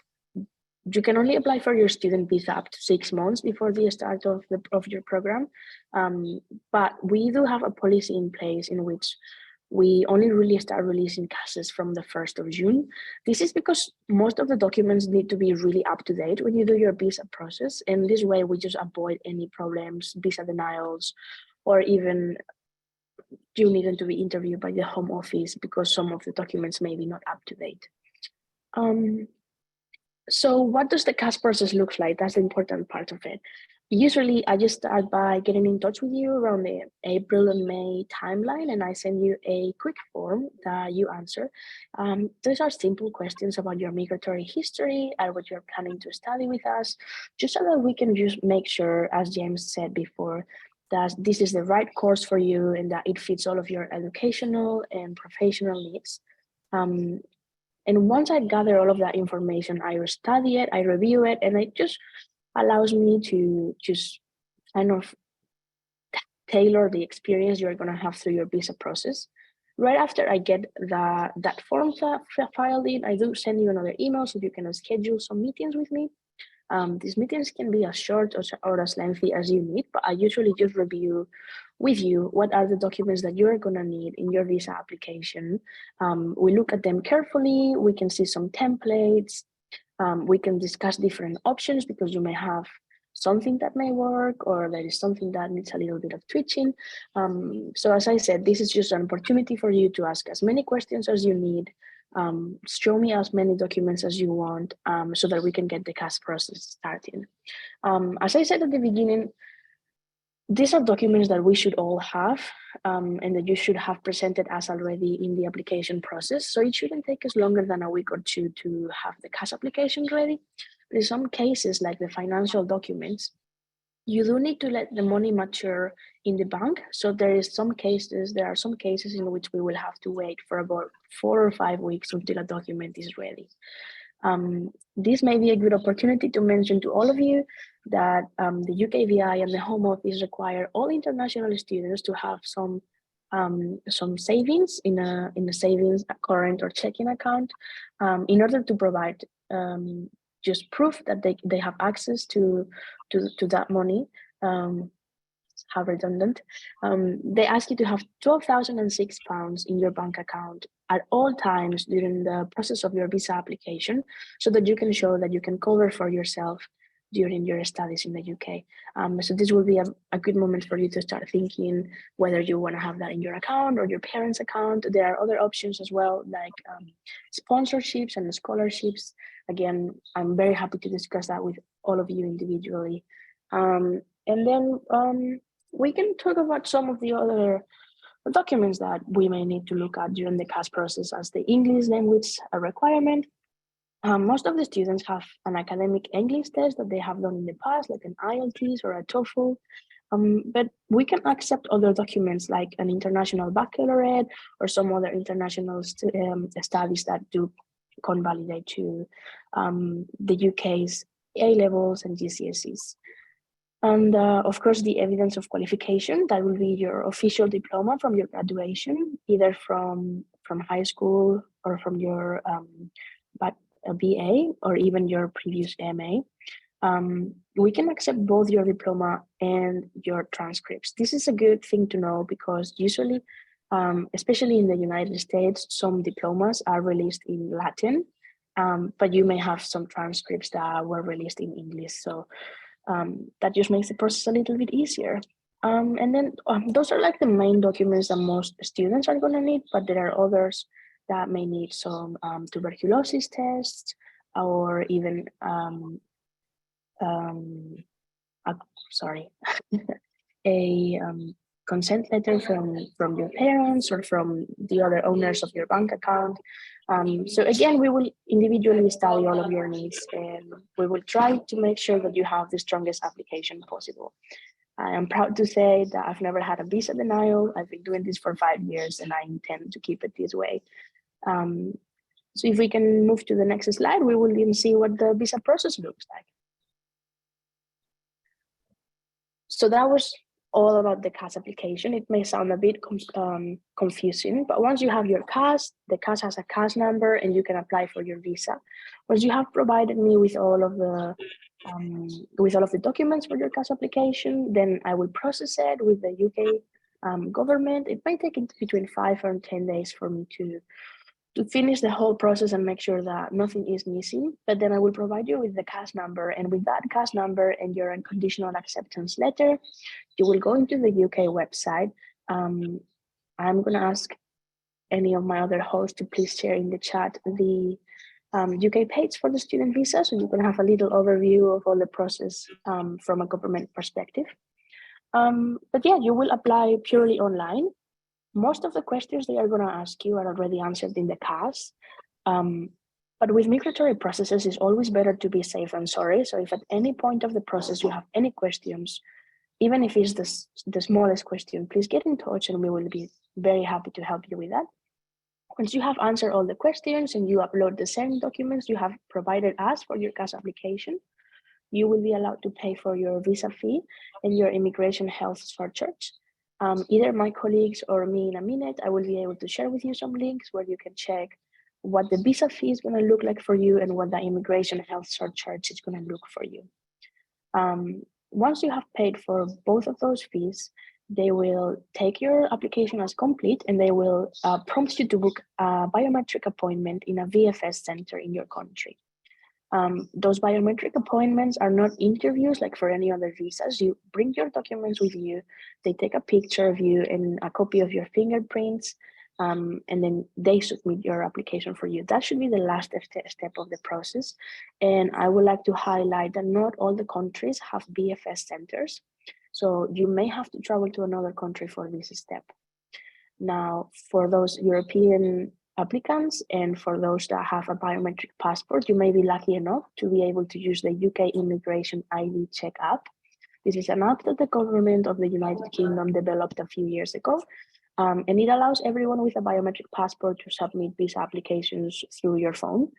you can only apply for your student visa up to 6 months before the start of your program. But we do have a policy in place in which we only really start releasing CASs from the 1st of June. This is because most of the documents need to be really up to date when you do your visa process. And this way we just avoid any problems, visa denials, or even you needing to be interviewed by the Home Office because some of the documents may be not up to date. So what does the CAS process look like? That's the important part of it. Usually I just start by getting in touch with you around the April and May timeline, and I send you a quick form that you answer. Those are simple questions about your migratory history and what you're planning to study with us, just so that we can just make sure, as James said before, that this is the right course for you and that it fits all of your educational and professional needs. And once I gather all of that information, I study it, I review it, and it just allows me to just kind of tailor the experience you're going to have through your visa process. Right after I get that form filed in, I do send you another email so you can schedule some meetings with me. These meetings can be as short or as lengthy as you need, but I usually just review with you what are the documents that you're going to need in your visa application. We look at them carefully, we can see some templates, we can discuss different options because you may have something that may work or there is something that needs a little bit of tweaking. So as I said, this is just an opportunity for you to ask as many questions as you need, show me as many documents as you want, so that we can get the CAS process started. As I said at the beginning, these are documents that we should all have, and that you should have presented us already in the application process. So it shouldn't take us longer than a week or two to have the CAS application ready. But in some cases, like the financial documents, you do need to let the money mature in the bank. So there are some cases in which we will have to wait for about 4 or 5 weeks until a document is ready. This may be a good opportunity to mention to all of you that the UKVI and the Home Office require all international students to have some savings in a savings current or checking account, in order to provide just proof that they have access to that money. How redundant. They ask you to have £12,006 in your bank account at all times during the process of your visa application, so that you can show that you can cover for yourself during your studies in the UK. So this will be a good moment for you to start thinking whether you want to have that in your account or your parents' account. There are other options as well, like sponsorships and scholarships. Again, I'm very happy to discuss that with all of you individually. And then we can talk about some of the other documents that we may need to look at during the CAS process, as the English language requirement. Most of the students have an academic English test that they have done in the past, like an IELTS or a TOEFL. But we can accept other documents like an international baccalaureate or some other international studies that do convalidate to the UK's A-levels and GCSEs. And of course, the evidence of qualification, that will be your official diploma from your graduation, either from high school or from your BA or even your previous MA. We can accept both your diploma and your transcripts. This is a good thing to know because usually, especially in the United States, some diplomas are released in Latin, but you may have some transcripts that were released in English. So that just makes the process a little bit easier. And then those are like the main documents that most students are going to need, but there are others that may need some tuberculosis tests, or even a consent letter from your parents or from the other owners of your bank account. So again, we will individually study all of your needs, and we will try to make sure that you have the strongest application possible. I am proud to say that I've never had a visa denial. I've been doing this for 5 years, and I intend to keep it this way. So if we can move to the next slide, we will then see what the visa process looks like. So that was all about the CAS application. It may sound a bit confusing, but once you have your CAS, the CAS has a CAS number and you can apply for your visa. Once you have provided me with all of the documents for your CAS application, then I will process it with the UK government. It may take between 5 and 10 days for me to finish the whole process and make sure that nothing is missing. But then I will provide you with the CAS number, and with that CAS number and your unconditional acceptance letter, you will go into the UK website. I'm going to ask any of my other hosts to please share in the chat the UK page for the student visa, so you can have a little overview of all the process from a government perspective. But yeah, you will apply purely online. Most of the questions they are going to ask you are already answered in the CAS. But with migratory processes, it's always better to be safe than sorry. So if at any point of the process you have any questions, even if it's the smallest question, please get in touch and we will be very happy to help you with that. Once you have answered all the questions and you upload the same documents you have provided us for your CAS application, you will be allowed to pay for your visa fee and your immigration health surcharge. Either my colleagues or me in a minute, I will be able to share with you some links where you can check what the visa fee is going to look like for you and what the immigration health surcharge is going to look for you. Once you have paid for both of those fees, they will take your application as complete and they will prompt you to book a biometric appointment in a VFS center in your country. Those biometric appointments are not interviews like for any other visas. You bring your documents with you, they take a picture of you and a copy of your fingerprints, and then they submit your application for you. That should be the last step of the process. And I would like to highlight that not all the countries have BFS centers. So you may have to travel to another country for this step. Now, for those European applicants and for those that have a biometric passport, you may be lucky enough to be able to use the UK Immigration ID Check app. This is an app that the government of the United Kingdom developed a few years ago. And it allows everyone with a biometric passport to submit visa applications through your phone.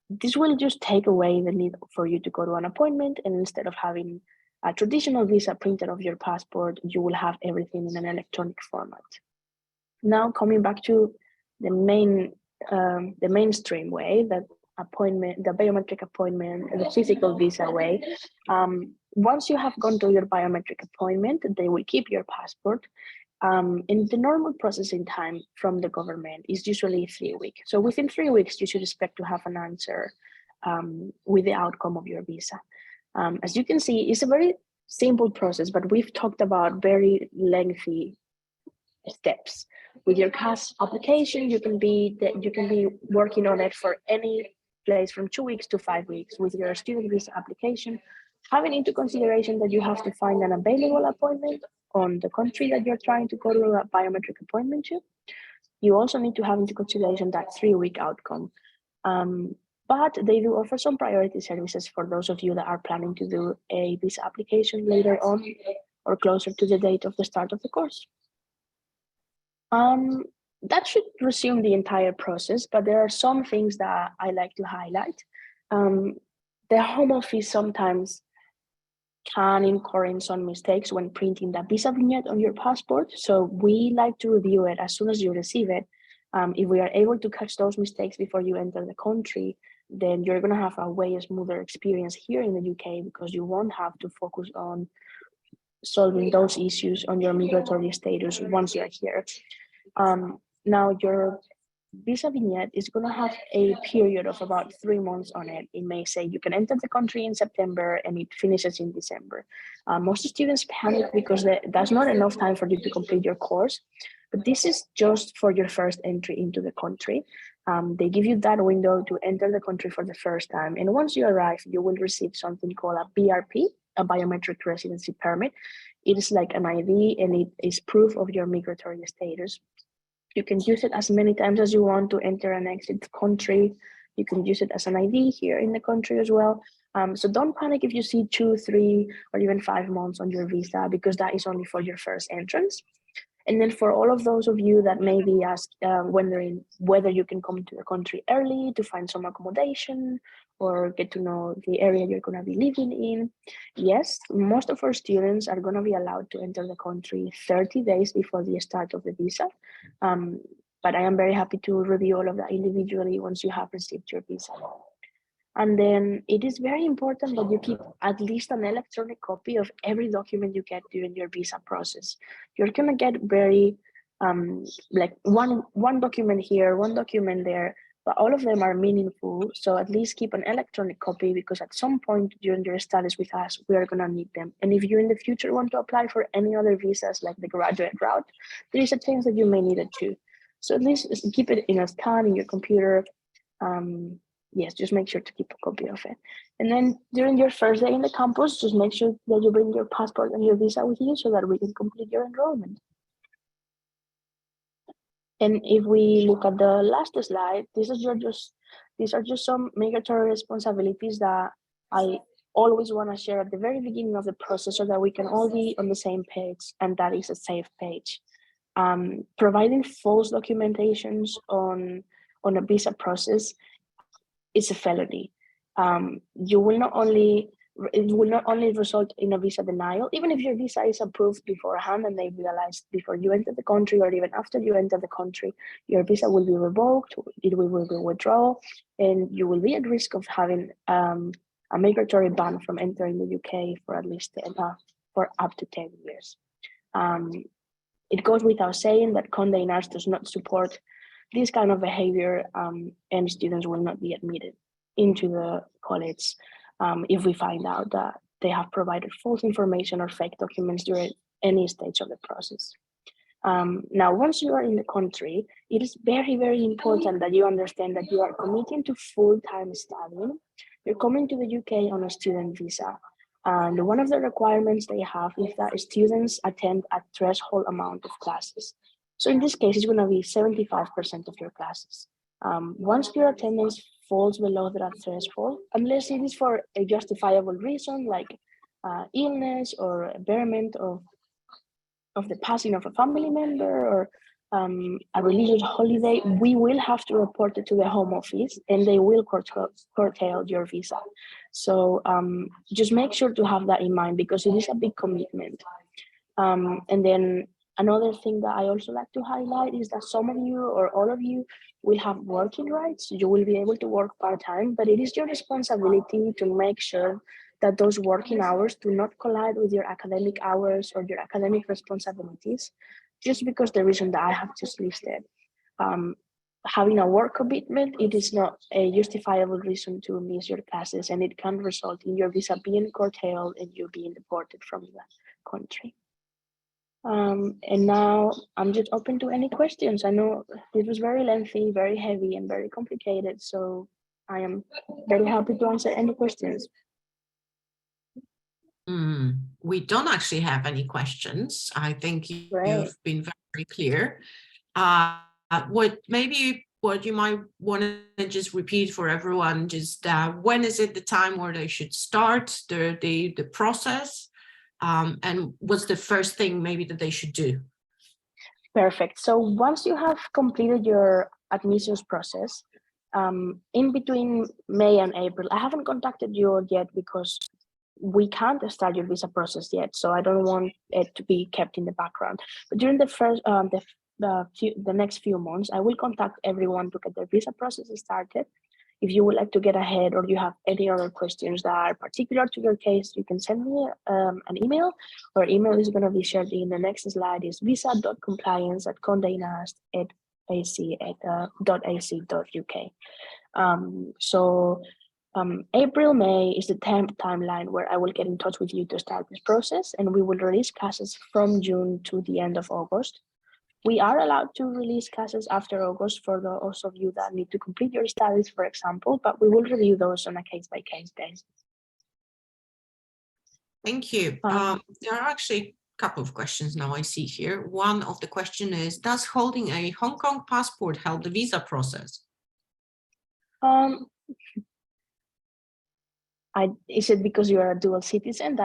This will just take away the need for you to go to an appointment, and instead of having a traditional visa printed off your passport, you will have everything in an electronic format. Now, coming back to the mainstream way, that appointment, the biometric appointment, the physical visa way. Once you have gone to your biometric appointment, they will keep your passport. And the normal processing time from the government is usually 3 weeks. So within 3 weeks, you should expect to have an answer with the outcome of your visa. As you can see, it's a very simple process, but we've talked about very lengthy steps. With your CAS application, you can be working on it for any place from 2 weeks to 5 weeks. With your student visa application, having into consideration that you have to find an available appointment on the country that you're trying to go to a biometric appointment to, you also need to have into consideration that 3-week outcome. But they do offer some priority services for those of you that are planning to do a visa application later on or closer to the date of the start of the course. That should resume the entire process, but there are some things that I like to highlight. The home office sometimes can incur in some mistakes when printing the visa vignette on your passport. So we like to review it as soon as you receive it. If we are able to catch those mistakes before you enter the country, then you're going to have a way smoother experience here in the UK, because you won't have to focus on solving those issues on your migratory status once you're here. Now, your visa vignette is going to have a period of about 3 months on it. It may say you can enter the country in September and it finishes in December. Most students panic because that's not enough time for you to complete your course, but this is just for your first entry into the country. They give you that window to enter the country for the first time. And once you arrive, you will receive something called a BRP, a biometric residency permit. It is like an ID and it is proof of your migratory status. You can use it as many times as you want to enter and exit the country. You can use it as an ID here in the country as well. So don't panic if you see 2, 3, or even 5 months on your visa, because that is only for your first entrance. And then for all of those of you that may be wondering whether you can come to the country early to find some accommodation or get to know the area you're going to be living in, yes, most of our students are going to be allowed to enter the country 30 days before the start of the visa. But I am very happy to review all of that individually once you have received your visa. And then it is very important that you keep at least an electronic copy of every document you get during your visa process. You're going to get very, like one document here, one document there, but all of them are meaningful. So at least keep an electronic copy, because at some point during your studies with us, we are going to need them. And if you in the future want to apply for any other visas, like the graduate route, there is a chance that you may need it too. So at least keep it in a scan in your computer. Yes, just make sure to keep a copy of it. And then during your first day in the campus, just make sure that you bring your passport and your visa with you so that we can complete your enrollment. And if we look at the last slide, these are just some migratory responsibilities that I always want to share at the very beginning of the process so that we can all be on the same page, and that is a safe page. Providing false documentations on a visa process is a felony. It will not only result in a visa denial, even if your visa is approved beforehand and they realize before you enter the country or even after you enter the country, your visa will be revoked, it will be withdrawn, and you will be at risk of having a migratory ban from entering the UK for at least for up to 10 years. It goes without saying that Condé Nast does not support this kind of behavior, and students will not be admitted into the college if we find out that they have provided false information or fake documents during any stage of the process. Now, once you are in the country, it is very, very important that you understand that you are committing to full-time studying. You're coming to the UK on a student visa. And one of the requirements they have is that students attend a threshold amount of classes. So in this case, it's going to be 75% of your classes. Once your attendance falls below that threshold, unless it is for a justifiable reason like illness or impairment of the passing of a family member or a religious holiday, we will have to report it to the Home Office and they will curtail your visa. So just make sure to have that in mind because it is a big commitment. And then another thing that I also like to highlight is that some of you or all of you will have working rights. You will be able to work part-time, but it is your responsibility to make sure that those working hours do not collide with your academic hours or your academic responsibilities, just because the reason that I have just listed. Having a work commitment, it is not a justifiable reason to miss your classes, and it can result in your visa being curtailed and you being deported from the country. And now I'm just open to any questions. I know this was very lengthy, very heavy, and very complicated, so I am very happy to answer any questions. We don't actually have any questions. I think you've been very clear. What you might want to just repeat for everyone, just when is it the time where they should start the process? And what's the first thing maybe that they should do? Perfect. So once you have completed your admissions process, in between May and April, I haven't contacted you yet because we can't start your visa process yet. So I don't want it to be kept in the background. But during the first, the next few months, I will contact everyone to get their visa process started. If you would like to get ahead or you have any other questions that are particular to your case, you can send me an email. Our email is going to be shared in the next slide. Is visa.compliance@condenast.ac.uk. April, May is the timeline where I will get in touch with you to start this process, and we will release classes from June to the end of August. We are allowed to release classes after August for those of you that need to complete your studies, for example, but we will review those on a case-by-case basis. Thank you. There are actually a couple of questions now I see here. One of the question is, does holding a Hong Kong passport help the visa process? Is it because you are a dual citizen?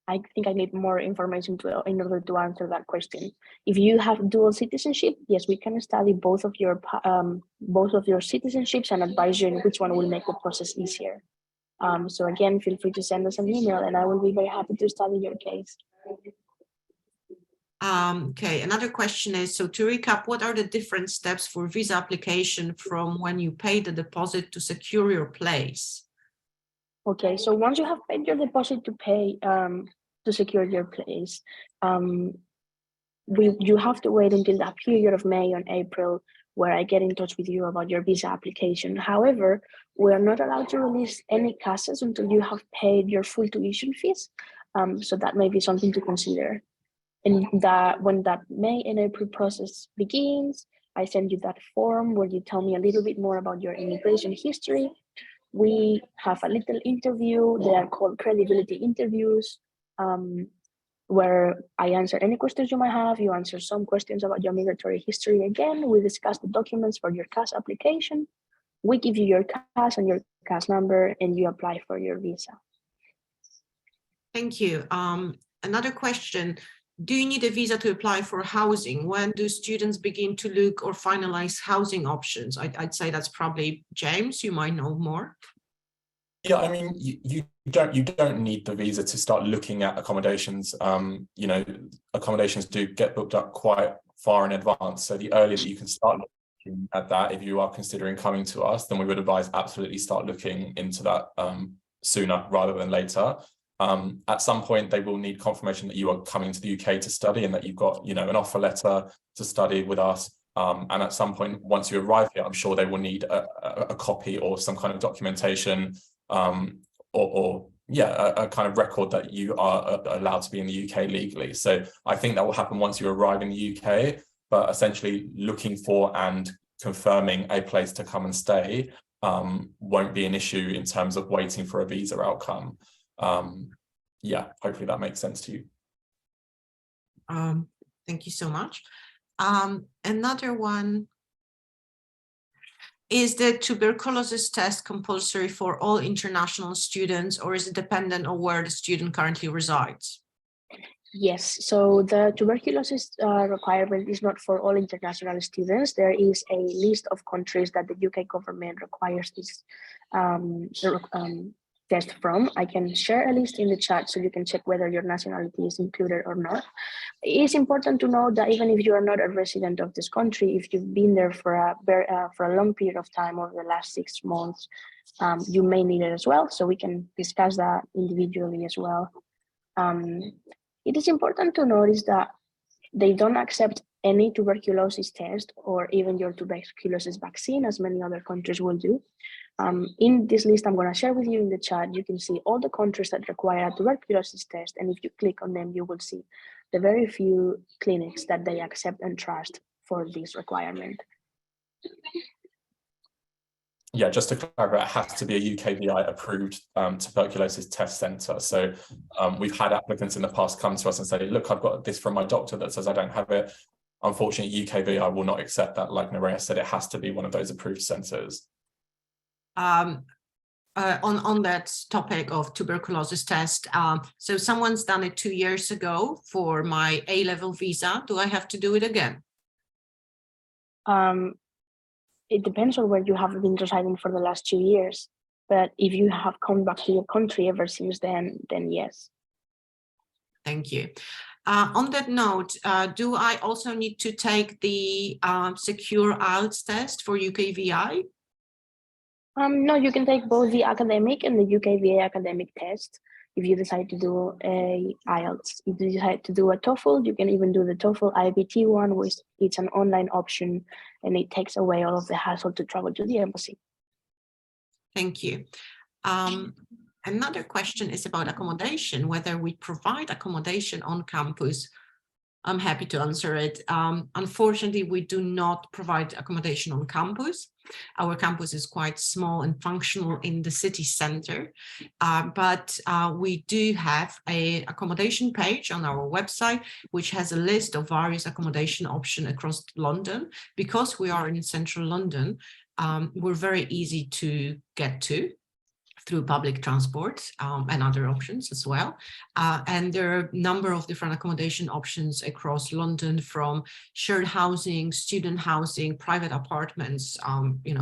I think I need more information in order to answer that question. If you have dual citizenship, yes, we can study both of your citizenships and advise you on which one will make the process easier. So again, feel free to send us an email and I will be very happy to study your case. Okay, another question is, so to recap, what are the different steps for visa application from when you pay the deposit to secure your place? Okay, so once you have paid your deposit to secure your place, you have to wait until that period of May and April where I get in touch with you about your visa application. However, we are not allowed to release any classes until you have paid your full tuition fees. So that may be something to consider. And that when that May and April process begins, I send you that form where you tell me a little bit more about your immigration history. We have a little interview. They are called credibility interviews, where I answer any questions you might have. You answer some questions about your migratory history again. We discuss the documents for your CAS application. We give you your CAS and your CAS number, and you apply for your visa. Thank you. Another question. Do you need a visa to apply for housing? When do students begin to look or finalize housing options? I'd say that's probably James, you might know more. Yeah, I mean, you don't need the visa to start looking at accommodations. You know, accommodations do get booked up quite far in advance. So the earlier that you can start looking at that, if you are considering coming to us, then we would advise absolutely start looking into that sooner rather than later. At some point, they will need confirmation that you are coming to the UK to study and that you've got, you know, an offer letter to study with us. And at some point, once you arrive here, I'm sure they will need a copy or some kind of documentation or a kind of record that you are allowed to be in the UK legally. So I think that will happen once you arrive in the UK, but essentially looking for and confirming a place to come and stay won't be an issue in terms of waiting for a visa outcome. Yeah, hopefully that makes sense to you. Thank you so much. Another one. Is the tuberculosis test compulsory for all international students, or is it dependent on where the student currently resides? Yes, so the tuberculosis requirement is not for all international students. There is a list of countries that the UK government requires this test from. I can share a list in the chat so you can check whether your nationality is included or not. It is important to know that even if you are not a resident of this country, if you've been there for a long period of time over the last 6 months, you may need it as well. So we can discuss that individually as well. It is important to notice that they don't accept any tuberculosis test or even your tuberculosis vaccine, as many other countries will do. In this list I'm going to share with you in the chat, you can see all the countries that require a tuberculosis test, and if you click on them, you will see the very few clinics that they accept and trust for this requirement. Yeah, just to clarify, it has to be a UKVI approved tuberculosis test centre. So we've had applicants in the past come to us and say, look, I've got this from my doctor that says I don't have it. Unfortunately, UKVI will not accept that. Like Nerea said, it has to be one of those approved centres. On that topic of tuberculosis test, so someone's done it 2 years ago for my A-level visa. Do I have to do it again? It depends on where you have been residing for the last 2 years. But if you have come back to your country ever since then yes. Thank you. On that note, do I also need to take the secure IELTS test for UKVI? No, you can take both the academic and the UKVA academic test if you decide to do a IELTS. If you decide to do a TOEFL, you can even do the TOEFL IBT one, which it's an online option and it takes away all of the hassle to travel to the embassy. Thank you. Another question is about accommodation, whether we provide accommodation on campus. I'm happy to answer it. Unfortunately, we do not provide accommodation on campus. Our campus is quite small and functional in the city center, but we do have an accommodation page on our website, which has a list of various accommodation options across London. Because we are in central London, we're very easy to get to through public transport and other options as well. And there are a number of different accommodation options across London, from shared housing, student housing, private apartments,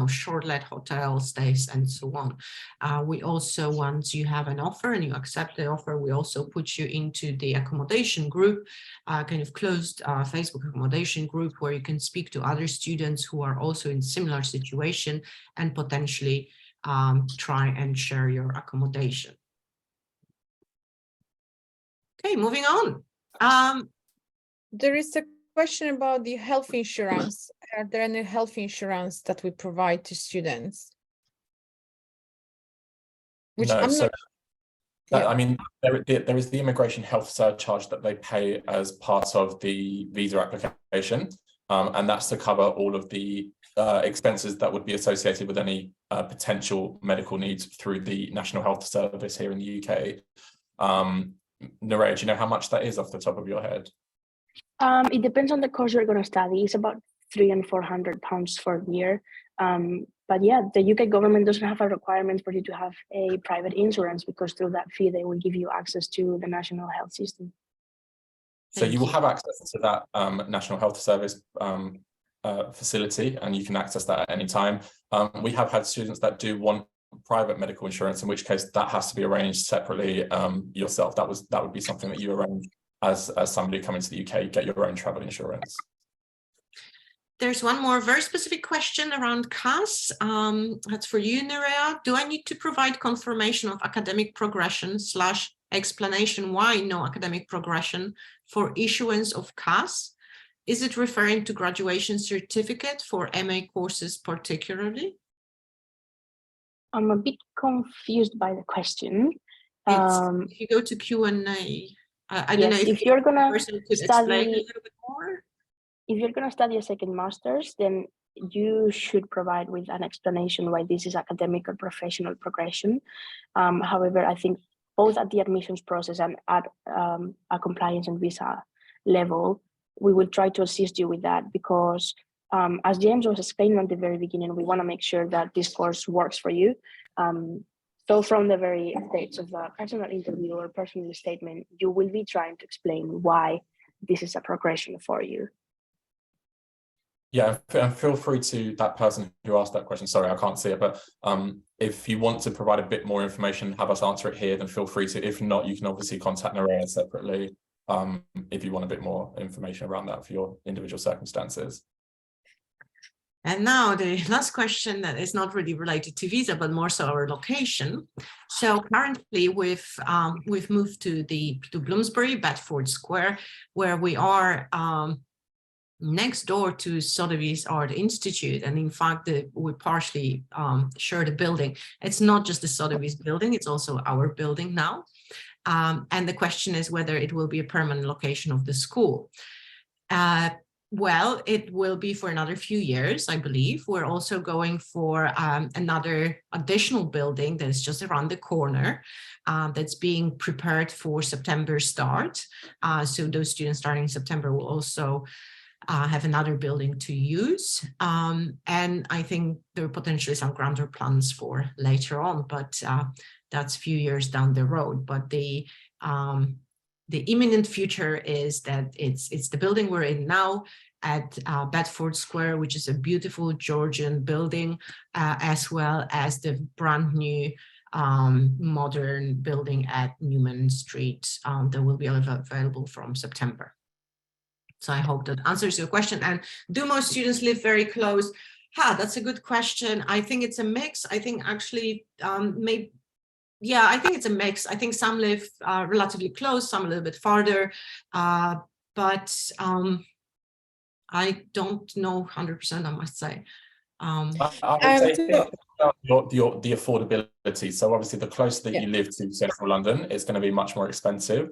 short-let hotel stays, and so on. We also, once you have an offer and you accept the offer, we also put you into the accommodation group, kind of closed Facebook accommodation group, where you can speak to other students who are also in similar situation and potentially try and share your accommodation. Okay, moving on. There is a question about the health insurance. Are there any health insurance that we provide to students? Which no, I'm so, not. Yeah. I mean, there is the immigration health surcharge that they pay as part of the visa application. And that's to cover all of the expenses that would be associated with any potential medical needs through the National Health Service here in the UK. Nerea, do you know how much that is off the top of your head? It depends on the course you're going to study. It's about £300 and £400 for a year. But yeah, the UK government doesn't have a requirement for you to have a private insurance, because through that fee, they will give you access to the national health system. So you will have access to that National Health Service facility, and you can access that at any time. We have had students that do want private medical insurance, in which case that has to be arranged separately yourself. That would be something that you arrange as somebody coming to the UK, get your own travel insurance. There's one more very specific question around CAS. That's for you, Nerea. Do I need to provide confirmation of academic progression / explanation why no academic progression for issuance of CAS? Is it referring to graduation certificate for MA courses particularly? I'm a bit confused by the question. If you go to Q&A, I don't know if you're gonna explain a little bit more. If you're gonna study a second master's, then you should provide with an explanation why this is academic or professional progression. However, I think both at the admissions process and at a compliance and visa level, we will try to assist you with that, because as James was explaining at the very beginning, we want to make sure that this course works for you. So from the very stage of the personal interview or personal statement, you will be trying to explain why this is a progression for you. Yeah, and feel free to that person who asked that question. Sorry, I can't see it, but if you want to provide a bit more information, have us answer it here, then feel free to. If not, you can obviously contact Nerea separately if you want a bit more information around that for your individual circumstances. And now the last question that is not really related to visa, but more so our location. So currently we've moved to Bloomsbury, Bedford Square, where we are next door to Sotheby's Art Institute. And in fact, we partially share the building. It's not just the Sotheby's building, it's also our building now. And the question is whether it will be a permanent location of the school. Well, it will be for another few years, I believe. We're also going for another additional building that is just around the corner that's being prepared for September start. So those students starting in September will also have another building to use. And I think there are potentially some grander plans for later on, but that's a few years down the road. But the imminent future is that it's the building we're in now at Bedford Square, which is a beautiful Georgian building, as well as the brand new modern building at Newman Street that will be available from September. So I hope that answers your question. And do most students live very close? That's a good question. I think it's a mix. I think actually yeah, I think it's a mix. I think some live relatively close, some a little bit farther, but I don't know 100%, I must say. I would say the affordability. So obviously the closer that you live to central London, it's going to be much more expensive.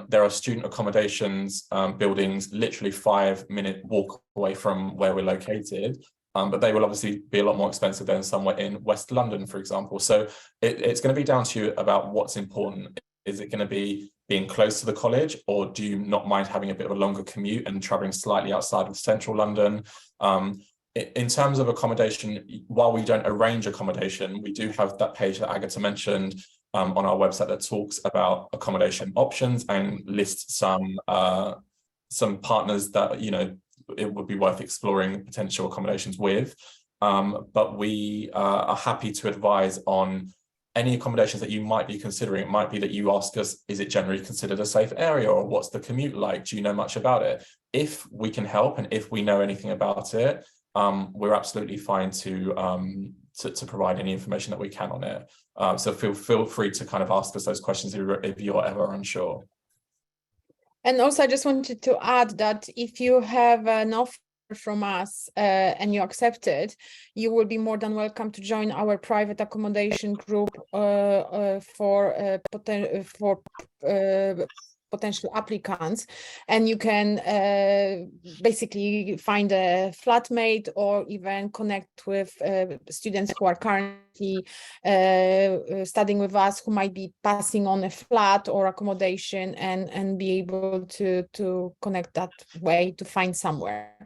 There are student accommodations buildings literally 5-minute walk away from where we're located. But they will obviously be a lot more expensive than somewhere in West London, for example. So it's going to be down to you about what's important. Is it going to be being close to the college, or do you not mind having a bit of a longer commute and traveling slightly outside of central London? In terms of accommodation, while we don't arrange accommodation, we do have that page that Agatha mentioned on our website that talks about accommodation options and lists some partners that, you know, it would be worth exploring potential accommodations with. But we are happy to advise on any accommodations that you might be considering. It might be that you ask us, is it generally considered a safe area, or what's the commute like? Do you know much about it? If we can help and if we know anything about it, we're absolutely fine to provide any information that we can on it. So feel free to kind of ask us those questions if you're ever unsure. And also, I just wanted to add that if you have an offer from us and you accept it, you will be more than welcome to join our private accommodation group for potential applicants, and you can basically find a flatmate or even connect with students who are currently studying with us, who might be passing on a flat or accommodation, and be able to connect that way to find somewhere.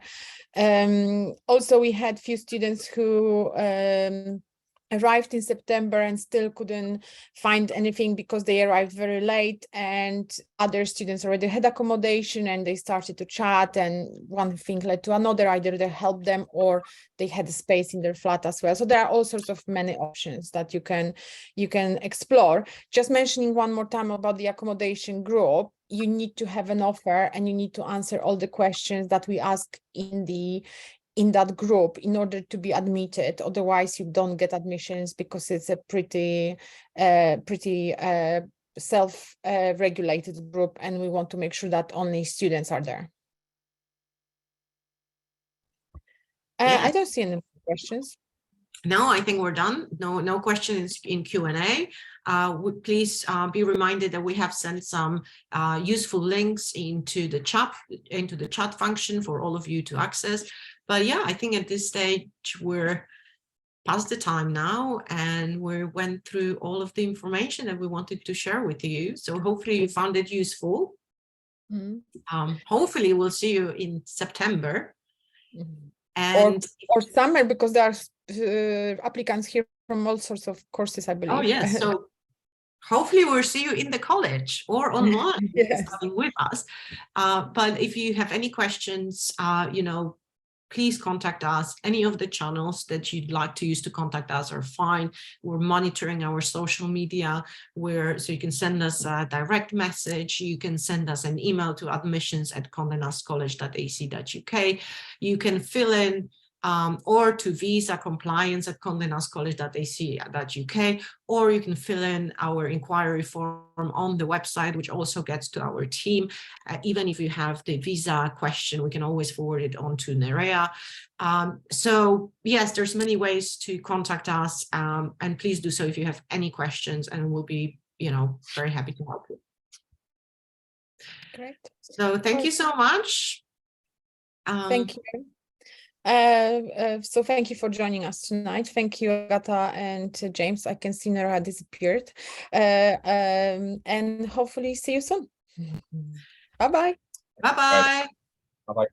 Also, we had few students who arrived in September and still couldn't find anything because they arrived very late, and other students already had accommodation and they started to chat, and one thing led to another. Either they helped them or they had a space in their flat as well. So there are all sorts of many options that you can explore. Just mentioning one more time about the accommodation group, you need to have an offer and you need to answer all the questions that we ask in that group in order to be admitted. Otherwise you don't get admissions, because it's a pretty self-regulated group, and we want to make sure that only students are there. Yeah. I don't see any questions. No, I think we're done. No questions in Q&A. Please be reminded that we have sent some useful links into the chat function for all of you to access. But yeah, I think at this stage we're past the time now, and we went through all of the information that we wanted to share with you. So hopefully you found it useful. Hopefully we'll see you in September. And or summer, because there are applicants here from all sorts of courses, I believe. Oh yes, so hopefully we'll see you in the college or online. Yes. Studying with us. But if you have any questions, please contact us. Any of the channels that you'd like to use to contact us are fine. We're monitoring our social media, so you can send us a direct message. You can send us an email to admissions@condenastcollege.ac.uk. You can fill in or to visa compliance at condenastcollege.ac.uk, or you can fill in our inquiry form on the website, which also gets to our team. Even if you have the visa question, we can always forward it on to Nerea. So yes, there's many ways to contact us, and please do so if you have any questions, and we'll be, very happy to help you. Great. So thank you so much. Thank you. So thank you for joining us tonight. Thank you, Agata and James. I can see Nerea disappeared. And hopefully see you soon. Bye-bye. Bye-bye. Bye-bye.